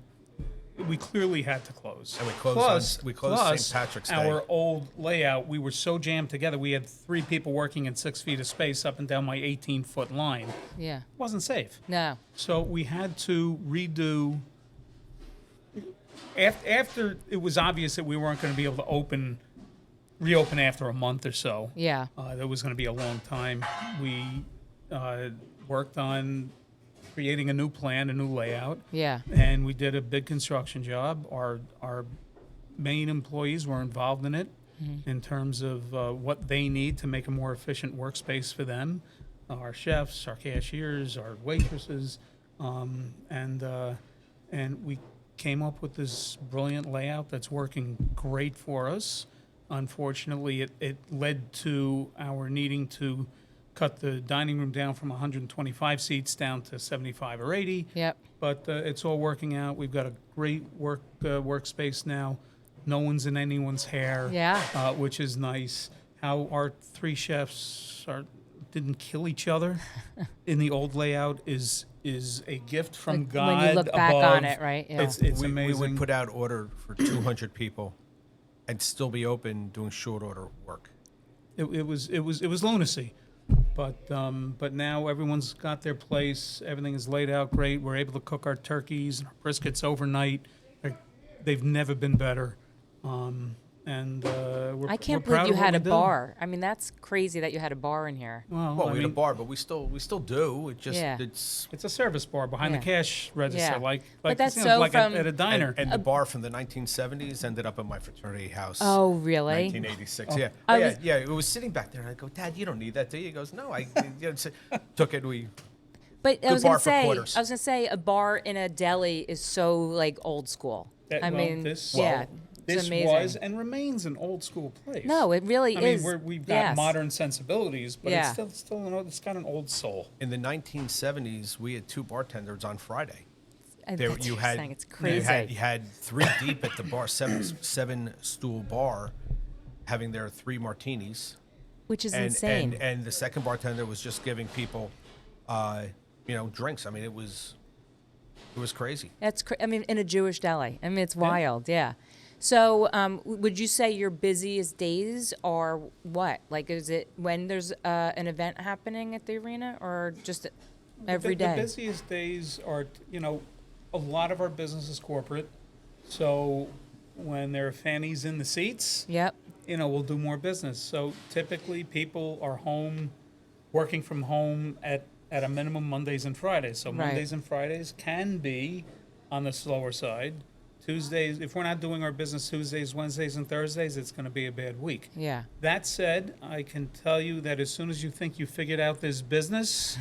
we clearly had to close. And we closed Plus, St. Patrick's Day. our old layout, we were so jammed together. We had 3 people working in 6 feet of space up and down my 18-foot line. Yeah. It wasn't safe. No. So we had to redo. After it was obvious that we weren't going to be able to reopen after a month or so. Yeah. That was going to be a long time. We worked on creating a new plan, a new layout. Yeah. And we did a big construction job. Our main employees were involved in it in terms of what they need to make a more efficient workspace for them. Our chefs, our cashiers, our waitresses, and we came up with this brilliant layout that's working great for us. Unfortunately, it led to our needing to cut the dining room down from 125 seats down to 75 or 80. Yep. But it's all working out. We've got a great workspace now. No one's in anyone's hair. Yeah. Which is nice. How our 3 chefs didn't kill each other in the old layout is a gift from Like, God when you look back above. on it, right? Yeah. It's we amazing. would put out order for 200 people and still be open doing short order work. It was lunacy, but now everyone's got their place. Everything is laid out great. We're able to cook our turkeys and our briskets overnight. They've never been better, and we're I can't we're proud believe you of what had a we do. bar. I mean, that's crazy that you had a bar in here. Well, Well, I we had a mean, bar, but we still do. It just Yeah. it's it's a service bar behind Yeah. the cash register, Yeah. like But that's you know, so like from- at a diner. and the bar from the 1970s ended up at my fraternity house. Oh, really? 1986. Yeah. I yeah, was- yeah. It was sitting back there, and I go, "Dad, you don't need that, do you?" He goes, "No, I took it. We But I Good was bar gonna for say, quarters. I was gonna say, a bar in a deli is so like old school. That- I well, mean, this- yeah, This amazing. was and remains an old school place. No, it really I mean, is. we've got Yes. modern sensibilities, but Yeah. it's still it's got an old soul. In the 1970s, we had 2 bartenders on Friday. That's You interesting. had It's crazy. You had 3 deep at the bar, seven stool bar, having their 3 martinis, Which is and insane. and the second bartender was just giving people, drinks. I mean, it was crazy. I mean, in a Jewish deli. I mean, it's wild. Yeah. So, would you say your busiest days are what? Like, is it when there's an event happening at the arena, or just every day? The busiest days are, a lot of our business is corporate. So when there are fannies in the seats, Yep. we'll do more business. So typically people are home, working from home at a minimum Mondays and Fridays. So Right. Mondays and Fridays can be on the slower side. Tuesdays, if we're not doing our business Tuesdays, Wednesdays, and Thursdays, it's going to be a bad week. Yeah. That said, I can tell you that as soon as you think you figured out this business,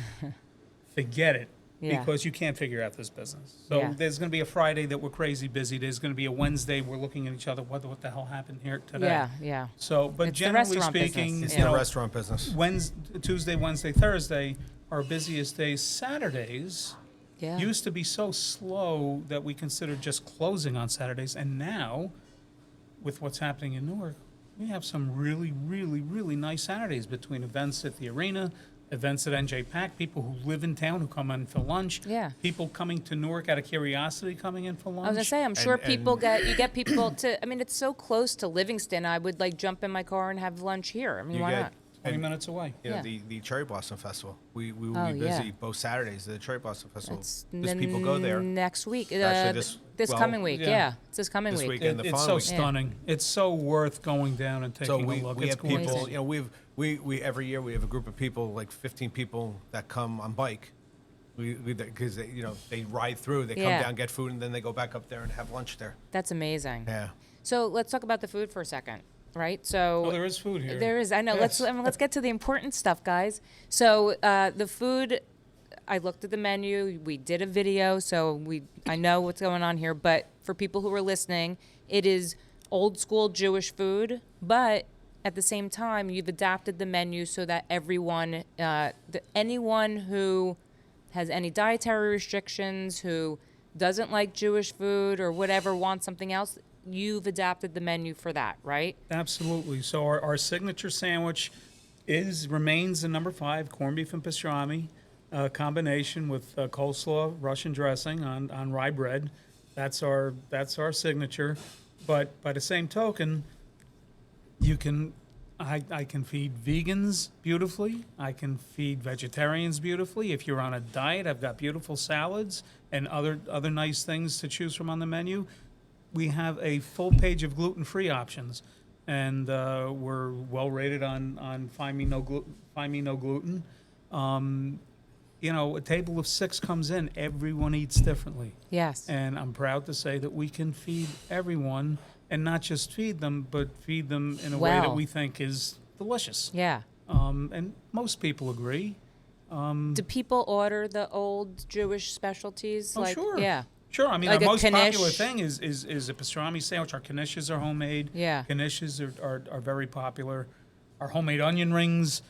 forget it. Yeah. Because you can't figure out this business. So Yeah. there's going to be a Friday that we're crazy busy. There's going to be a Wednesday we're looking at each other. What the hell happened here today? Yeah. Yeah. So, but It's the generally restaurant speaking, business, It's Yeah. the restaurant business. Tuesday, Wednesday, Thursday, our busiest days. Saturdays Yeah. used to be so slow that we considered just closing on Saturdays, and now, with what's happening in Newark, we have some really, really, really nice Saturdays between events at the arena, events at NJ Pack, people who live in town who come in for lunch. Yeah. People coming to Newark out of curiosity coming in for lunch. I was gonna say, I'm sure And- people and- you get people to. I mean, it's so close to Livingston. I would like jump in my car and have lunch here. I mean, You why get- not? 20 minutes away. You know, Yeah. the Cherry Blossom Festival. We will Oh, be busy yeah. both Saturdays. The Cherry Blossom Festival. It's Because people go there. next week. Actually, this well, coming week. yeah. Yeah. It's this coming This week. weekend. And the It's so following- stunning. It's so worth going down and So taking we, a look. we It's have people. gorgeous. You know, we every year we have a group of people, like 15 people, that come on bike. Because they ride through. They Yeah. come down, get food, and then they go back up there and have lunch there. That's amazing. Yeah. So let's talk about the food for a second, right? So Oh, there is food here. There is. I know. Yes. Let's get to the important stuff, guys. So the food. I looked at the menu. We did a video, so I know what's going on here. But for people who are listening, it is old school Jewish food, but at the same time, you've adapted the menu so that everyone, anyone who has any dietary restrictions, who doesn't like Jewish food or whatever, wants something else, you've adapted the menu for that, right? Absolutely. So our signature sandwich remains the number 5 corned beef and pastrami combination with coleslaw, Russian dressing on rye bread. That's our signature. But by the same token, I can feed vegans beautifully. I can feed vegetarians beautifully. If you're on a diet, I've got beautiful salads and other nice things to choose from on the menu. We have a full page of gluten-free options, and we're well rated on Find Me No Gluten. A table of 6 comes in. Everyone eats differently. Yes. And I'm proud to say that we can feed everyone, and not just feed them, but feed them in a way that Well. we think is delicious. Yeah. And most people agree. Do people order the old Jewish specialties? Oh, sure. Yeah. Sure. I mean, Like our a most popular knish? thing is a pastrami sandwich. Our knishes are homemade. Yeah. Knishes are very popular. Our homemade onion rings.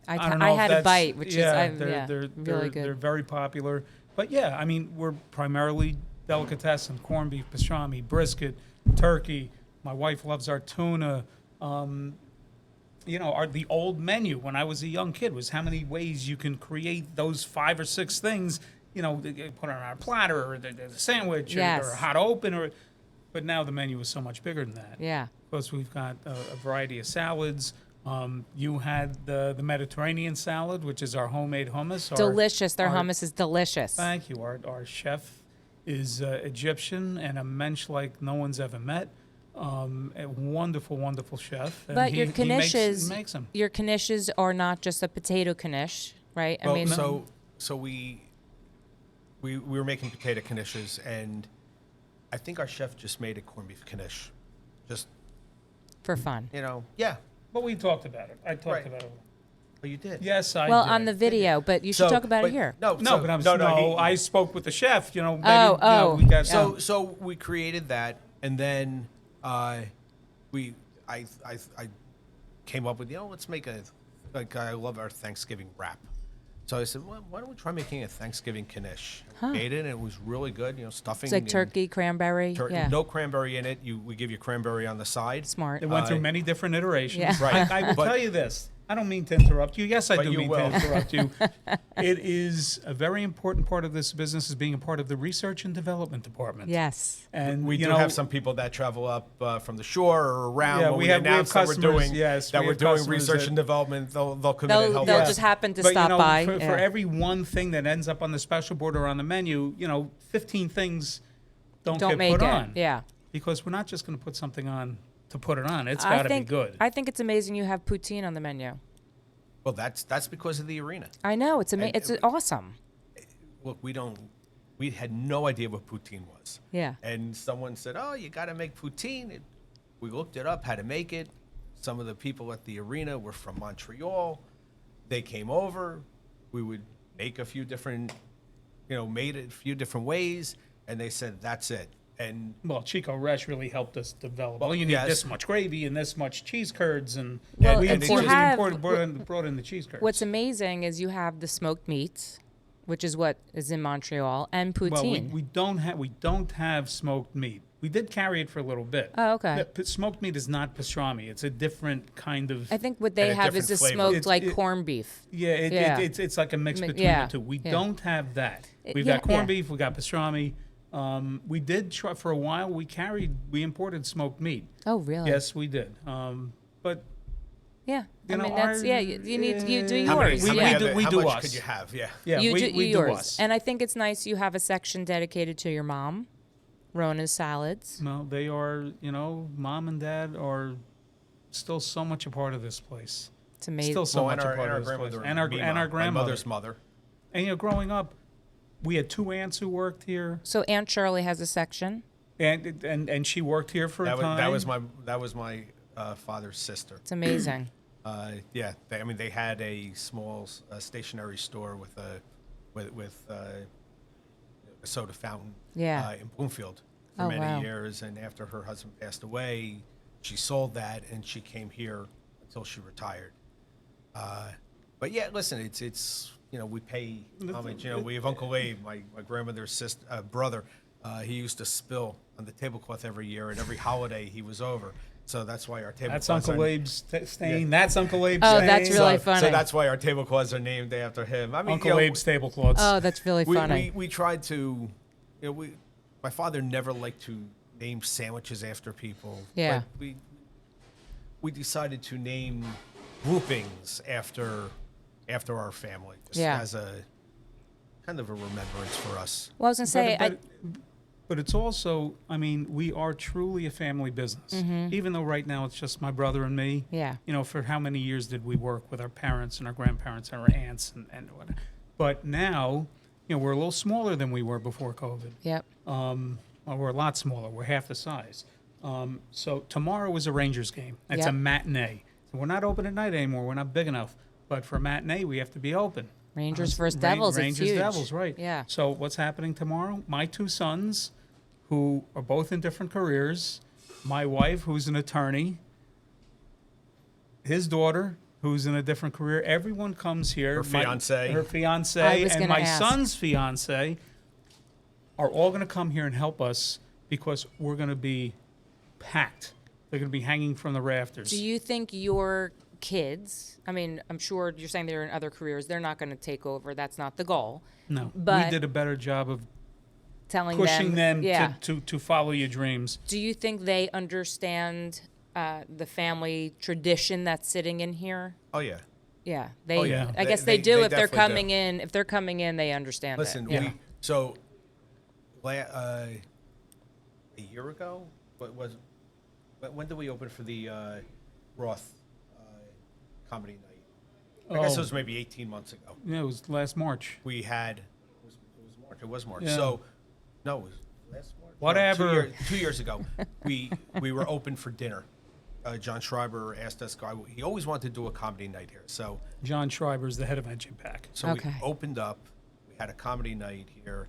I don't know if had a that's- bite, which yeah, is they're really good. They're very popular. But yeah, I mean, we're primarily delicatessen, corned beef, pastrami, brisket, turkey. My wife loves our tuna. The old menu when I was a young kid was how many ways you can create those 5 or 6 things. Put on our platter or the sandwich Yes. or hot open. But now the menu is so much bigger than that. Yeah. Plus, we've got a variety of salads. You had the Mediterranean salad, which is our homemade hummus. Delicious. Their our- hummus is delicious. Thank you. Our chef is Egyptian and a mensch like no one's ever met. A wonderful, wonderful chef. And But your he makes knishes, them. your knishes are not just a potato knish, right? Well, so we were making potato knishes, and I think our chef just made a corned beef knish. Just for fun. yeah. But we talked about it. I talked Right. about it. Oh, you did. Yes, I Well, did. on the video, but you should talk about it here. No, but I spoke with the chef. Maybe, Oh. we got So we created that, and then We I came up with, let's make I love our Thanksgiving wrap. So I said, well, why don't we try making a Thanksgiving knish? Made it, and it was really good. Stuffing. It's like and turkey, cranberry. Yeah. No cranberry in it. We give you cranberry on the side. Smart. It went through many different iterations. Yeah. Right. I will tell you this. I don't mean to interrupt you. Yes, I But do you mean will. to interrupt you. It is a very important part of this business is being a part of the research and development department. Yes. And We you do know, have some people that travel up from the shore or around. Yeah, when we we have announce that we're customers, doing yes, that we we're have doing customers research that- and development. They'll come in and They'll help they'll us. just happen to but, stop you know, by. for Yeah. every one thing that ends up on the special board or on the menu, 15 things don't Don't get make put it. on. Yeah. Because we're not just going to put something on to put it on. It's got I to be think good. I think it's amazing you have poutine on the menu. Well, that's because of the arena. I know it's amazing. And- It's awesome. Look, we had no idea what poutine was. Yeah. And someone said, "Oh, you got to make poutine." We looked it up, how to make it. Some of the people at the arena were from Montreal. They came over. We would make a few different, made it a few different ways, and they said, "That's it." And Well, Chico Resch really helped us develop. Well, Well, you need yes. this much gravy and this much cheese curds, and Well, we and if you imported, have- brought in the cheese curds. What's amazing is you have the smoked meats, which is what is in Montreal, and well, poutine. we don't have smoked meat. We did carry it for a little bit. Oh, okay. Smoked meat is not pastrami. It's a different kind of. I think what they And a have is the different flavor. smoked It's- like it- corned beef. Yeah, Yeah. it's like a mix between yeah, the two. We yeah. don't have that. We've yeah, got corned yeah. beef. We got pastrami. We did try for a while. We imported smoked meat. Oh, really? Yes, we did. But Yeah. You I know, mean, that's our- you need you do How many- yours. how yeah. many do- we how do much us. could you have? Yeah. yeah, you we do do yours. us. And I think it's nice you have a section dedicated to your mom, Rona's salads. No, they are. Mom and dad are still so much a part of this place. It's amazing. Still so Well, much and a our, part and our of this place. grandmother, And our Meema, my grandmother. mother's mother. And growing up, we had two aunts who worked here, So Aunt Shirley has a section. and she worked here for a time. That was my father's sister. It's amazing. Yeah, they had a small stationery store with a soda fountain. Yeah. In Bloomfield for Oh, many wow. years, and after her husband passed away, she sold that and she came here until she retired. But yeah, listen, it's we pay homage. We have Uncle Abe, my grandmother's brother. He used to spill on the tablecloth every year, and every holiday he was over. So that's why our tablecloths That's Uncle are, Abe's stain. That's Uncle Abe's Oh, stain. that's really funny. So that's why our tablecloths are named after him. I mean, Uncle Abe's tablecloths. Oh, that's really funny. we tried to, my father never liked to name sandwiches after people. Yeah. But we decided to name groupings after our family, just Yeah. as a kind of a remembrance for us. Well, I was gonna say, But it's also, we are truly a family business. Even though right now it's just my brother and me. Yeah. For how many years did we work with our parents and our grandparents and our aunts and whatnot. But now, we're a little smaller than we were before COVID. yep. Well, we're a lot smaller. We're half the size. So tomorrow is a Rangers game. It's a Yep. matinee. So we're not open at night anymore. We're not big enough. But for matinee, we have to be open. Rangers versus Devils. It's Rangers huge. Devils, right? Yeah. So what's happening tomorrow? My two sons, who are both in different careers, my wife, who's an attorney, his daughter, who's in a different career. Everyone comes here. Her fiance. Her I fiance, was and gonna my ask. son's fiance are all going to come here and help us because we're going to be packed. They're going to be hanging from the rafters. Do you think your kids? I mean, I'm sure you're saying they're in other careers. They're not going to take over. That's not the goal. No, But we did a better job of telling pushing them yeah. to follow your dreams. Do you think they understand the family tradition that's sitting in here? Oh yeah. Yeah, they. Oh, yeah. I guess They- they do. they if they're definitely coming do. in, if they're coming in, they understand. Listen, it. Yeah. a year ago, when did we open for the Roth comedy night? I guess it was maybe 18 months ago. Yeah, it was last March. We had it was March. It was March. Yeah. So no, it was last March. Whatever. No, 2 years ago, we were open for dinner. John Schreiber asked us. He always wanted to do a comedy night here. So John Schreiber's the head of Engine Pack. Okay. we opened up. We had a comedy night here.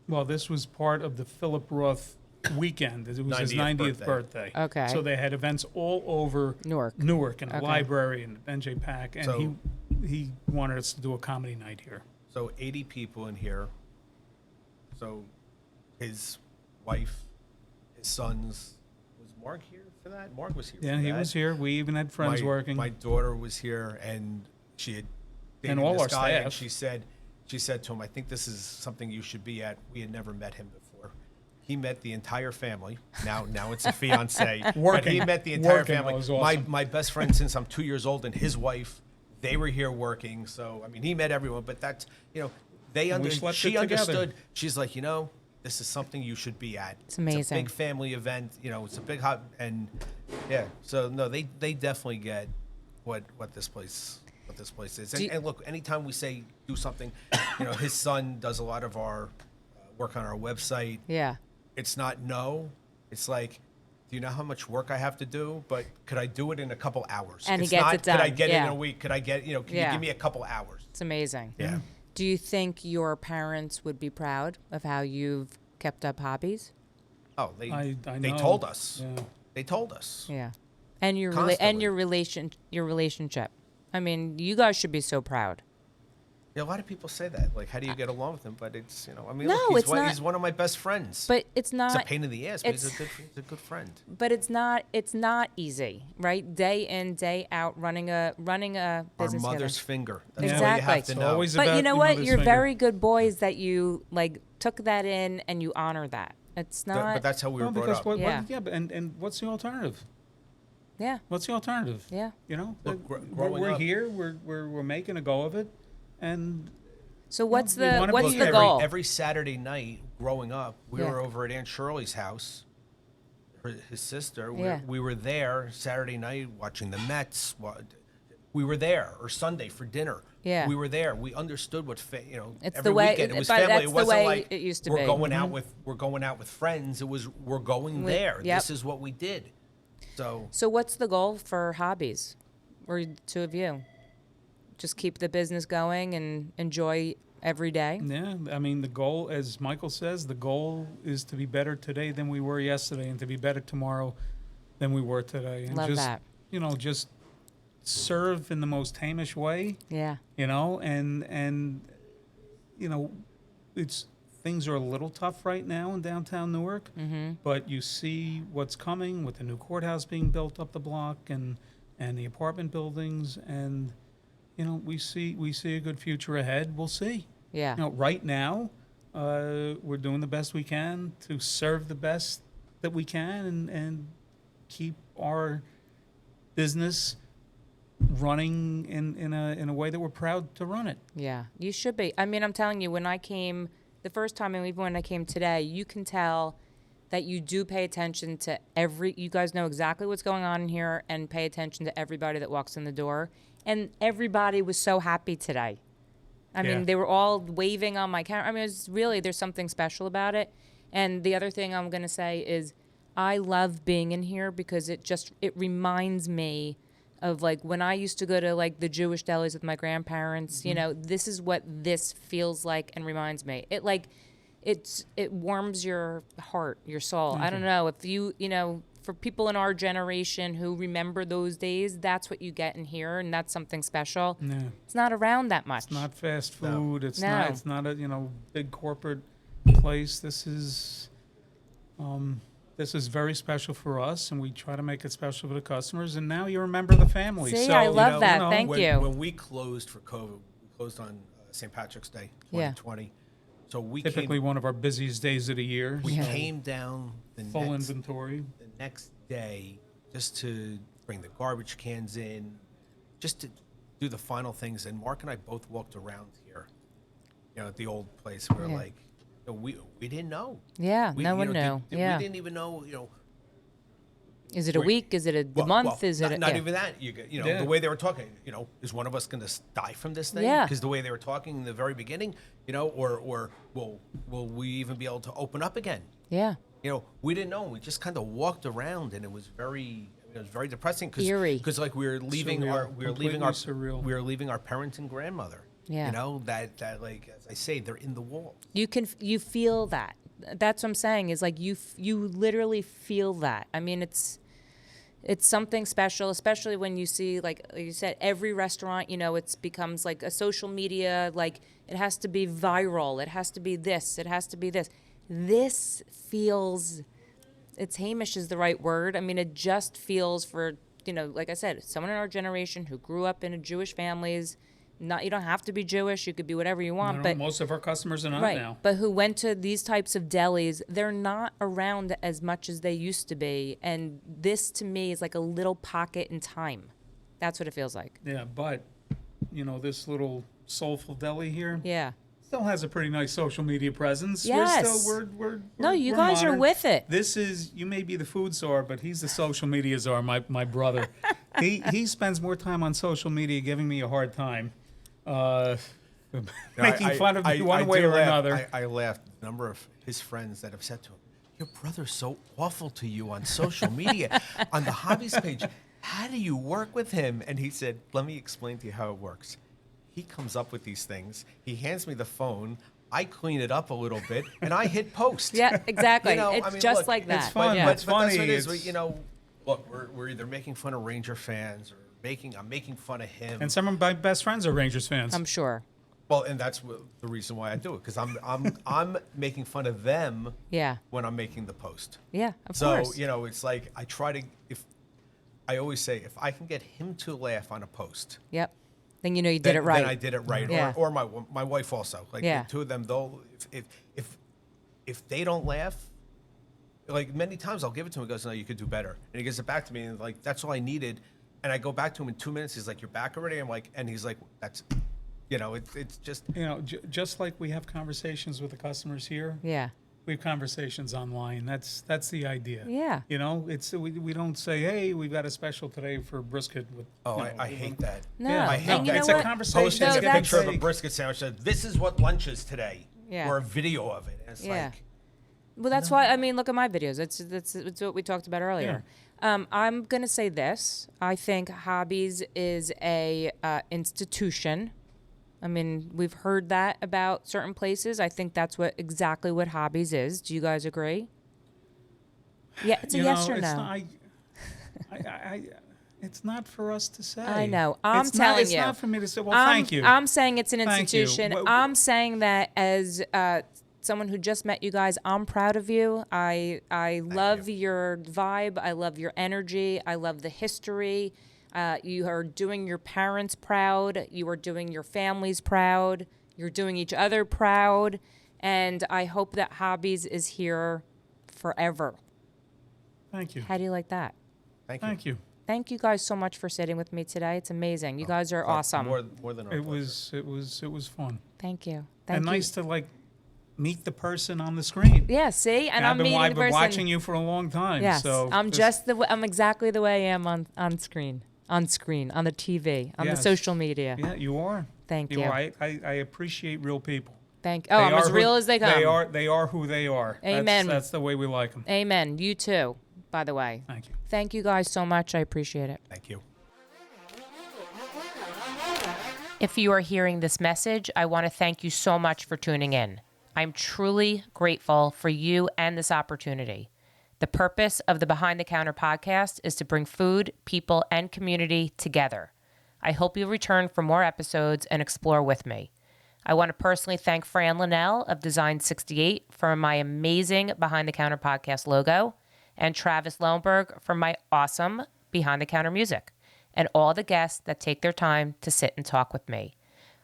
Well, this was part of the Philip Roth weekend. It was his 90th 90th birthday. Okay. So they had events all over Newark. and the Okay. library and NJ Pack, and So- he wanted us to do a comedy night here. So 80 people in here. So his wife, his sons. Was Mark here for that? Mark was here. Yeah, for he that. was here. We even had friends working. My daughter was here, and she had dated And all this our guy, and staff. she said to him, "I think this is something you should be at." We had never met him before. He met the entire family. Now it's a fiance. But he Working. met the entire Working, family. that was awesome. My best friend since I'm 2 years old, and his wife, they were here working. So I mean, he met everyone. But that's they And we slept she it together. understood. She's like, this is something you should be at. It's amazing. It's a big family event. It's a big hot and yeah. So no, they definitely get what this place is. And look, anytime we say do something, his son does a lot of our work on our website. Yeah. It's not no. It's like, do you know how much work I have to do? But could I do it in a couple hours? And he It's gets not, it done. Could I get it in Yeah. a week? Could I get can you give me a couple hours? It's amazing. Yeah. Do you think your parents would be proud of how you've kept up hobbies? Oh, I they know. told us. Yeah. They told us. Yeah. And your Constantly. your relationship. I mean, you guys should be so proud. Yeah, a lot of people say that. Like, how do you get along with him? But it's No, look, it's not- he's one of my best friends. But it's not It's a pain in the ass, but he's it's- a good friend. but it's not easy, right? Day in, day out running a Our business mother's together. finger. That's all you Exactly. have to It's know. always But about you know your what? mother's You're finger. very good boys that you took that in and you honor that. It's not But that's how we were Well, brought because up. Yeah. but and what's the alternative? yeah. What's the alternative? Yeah. Look, we're growing up- here. We're making a go of it, and So what's we wanna what's be the here. goal? Every Saturday night growing up, we Yeah. were over at Aunt Shirley's house, his sister. Yeah. We were there Saturday night watching the Mets. We were there, or Sunday for dinner. Yeah. We were there. We understood what It's every the way- weekend it was but family. that's It the wasn't way like it used to we're be. going out with friends. It was we're going there. Yep. This is what we did. So So what's the goal for hobbies? Or two of you? Just keep the business going and enjoy every day? yeah, I mean the goal, as Michael says, the goal is to be better today than we were yesterday, and to be better tomorrow than we were today. And Love just, that. Just serve in the most tamish way. Yeah. And it's things are a little tough right now in downtown Newark, but you see what's coming with the new courthouse being built up the block and the apartment buildings, and we see a good future ahead. We'll see. Yeah. Right now, we're doing the best we can to serve the best that we can and keep our business running in a way that we're proud to run it. Yeah, you should be. I mean, I'm telling you, when I came the first time and even when I came today, you can tell that you do pay attention to you guys know exactly what's going on in here and pay attention to everybody that walks in the door. And everybody was so happy today. I Yeah. mean, they were all waving on my camera. I mean, it's really, there's something special about it. And the other thing I'm going to say is I love being in here because it reminds me of like when I used to go to like the Jewish delis with my grandparents, this is what this feels like and reminds me. It warms your heart, your soul. I don't know if for people in our generation who remember those days, that's what you get in here, and that's something special. Yeah. It's not around that much. It's not fast food. It's No. not a big corporate place. This is very special for us, and we try to make it special for the customers. And now you're a member of the family. See, so, I love that. Thank when, you. When we closed for COVID, we closed on St. Patrick's Day, Yeah. 2020. So we Typically one of our busiest days of the year. we so came down the full next inventory. the next day just to bring the garbage cans in, just to do the final things. And Mark and I both walked around here, at the old place. We were Yeah. like, we didn't know. Yeah, We, no you one know, knew. Yeah. We didn't even know, Is it a week? Is it a well, month? Is it not yeah. even that? Yeah. The way they were talking. Is one of us going to die from this thing? Yeah. Because the way they were talking in the very beginning, or will we even be able to open up again? Yeah. We didn't know. We just kind of walked around, and it was very depressing. Eerie. Because like we were leaving Surreal. Completely surreal. we were leaving our parents and grandmother. Yeah. That like as I say, they're in the wall. You feel that. that's what I'm saying is like you literally feel that. I mean, it's something special, especially when you see, like you said, every restaurant, it becomes like a social media, like it has to be viral. It has to be this. It has to be this. This feels, it's Hamish is the right word. I mean, it just feels for, like I said, someone in our generation who grew up in a Jewish families. You don't have to be Jewish. You could be whatever you want. But most of our customers are not right, now. but who went to these types of delis, they're not around as much as they used to be. And this, to me, is like a little pocket in time. That's what it feels like. Yeah, but, this little soulful deli here Yeah. still has a pretty nice social media presence. Yes. We're No, you we're guys are modern. with it. This is, you may be the food czar, but he's the social media czar, my brother. He spends more time on social media giving me a hard time. Making fun of me one way or another. I laughed. A number of his friends that have said to him, "Your brother's so awful to you on social media, on the hobbies page. How do you work with him?" And he said, "Let me explain to you how it works. He comes up with these things. He hands me the phone. I clean it up a little bit, and I hit post." Yeah, exactly. It's just look, like that. it's fun, Yeah. but it's But that's funny. what it is. It's- Look, we're either making fun of Ranger fans or I'm making fun of him. and some of my best friends are Rangers fans. I'm sure. Well, and that's the reason why I do it, because I'm making fun of them Yeah. when I'm making the post. Yeah, of So course. it's like I always say if I can get him to laugh on a post, Yep. Then you know you did it right. then I did it right. Yeah. Or my wife also. Like Yeah. the two of them, though, if they don't laugh, like many times I'll give it to him. He goes, "No, you could do better," and he gives it back to me, and like that's all I needed. And I go back to him in 2 minutes. He's like, "You're back already?" I'm like, and he's like, "That's." It's just Just like we have conversations with the customers here, Yeah. we have conversations online. That's the idea. Yeah. It's we don't say, "Hey, we've got a special today for brisket." With I hate that. No. Yeah, I And hate you that. it's know a what? conversation. Posting No, a that's- picture of a brisket sandwich that this is what lunch is today, Yeah. or a video of it. And it's Yeah. like, Well, that's why, I mean, look at my videos. It's what we talked about earlier. I'm going to say this. I think Hobbies is a institution. I mean, we've heard that about certain places. I think that's exactly what Hobbies is. Do you guys agree? Yeah, it's a yes or it's no. Not, it's not for us to say. I know. I'm It's telling It's you. not for me to say. Well, I'm, thank you. I'm saying it's an Thank you. institution. Well, I'm saying that as someone who just met you guys, I'm proud of you. I love your vibe. I love your energy. I love the history. You are doing your parents proud. You are doing your families proud. You're doing each other proud. And I hope that Hobbies is here forever. Thank you. How do you like that? Thank you. Thank you guys so much for sitting with me today. It's amazing. You guys are awesome. More than our It pleasure. was fun. Thank you. And Thank you. nice to meet the person on the screen. Yeah, see? And I'm meeting the I've been person. watching you for a long time. Yes, So I'm I'm exactly the way I am on screen, on the TV, on the Yes. social media. Yeah, you are. Thank You you. are. I appreciate real people. Thank. Oh, I'm as real as they come. They are who they are. Amen. That's the way we like them. Amen. You too, by the way. Thank you. Thank you guys so much. I appreciate it. Thank you. If you are hearing this message, I want to thank you so much for tuning in. I'm truly grateful for you and this opportunity. The purpose of the Behind the Counter podcast is to bring food, people, and community together. I hope you'll return for more episodes and explore with me. I want to personally thank Fran Linnell of Design 68 for my amazing Behind the Counter podcast logo, and Travis Lohenberg for my awesome Behind the Counter music, and all the guests that take their time to sit and talk with me.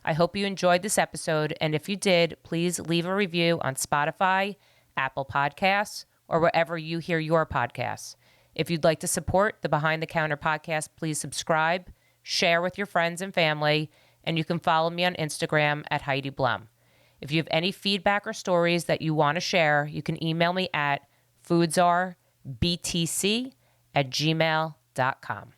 I hope you enjoyed this episode, and if you did, please leave a review on Spotify, Apple Podcasts, or wherever you hear your podcasts. If you'd like to support the Behind the Counter podcast, please subscribe, share with your friends and family, and you can follow me on Instagram at Heidi Blum. If you have any feedback or stories that you want to share, you can email me at foodsarbtc@gmail.com.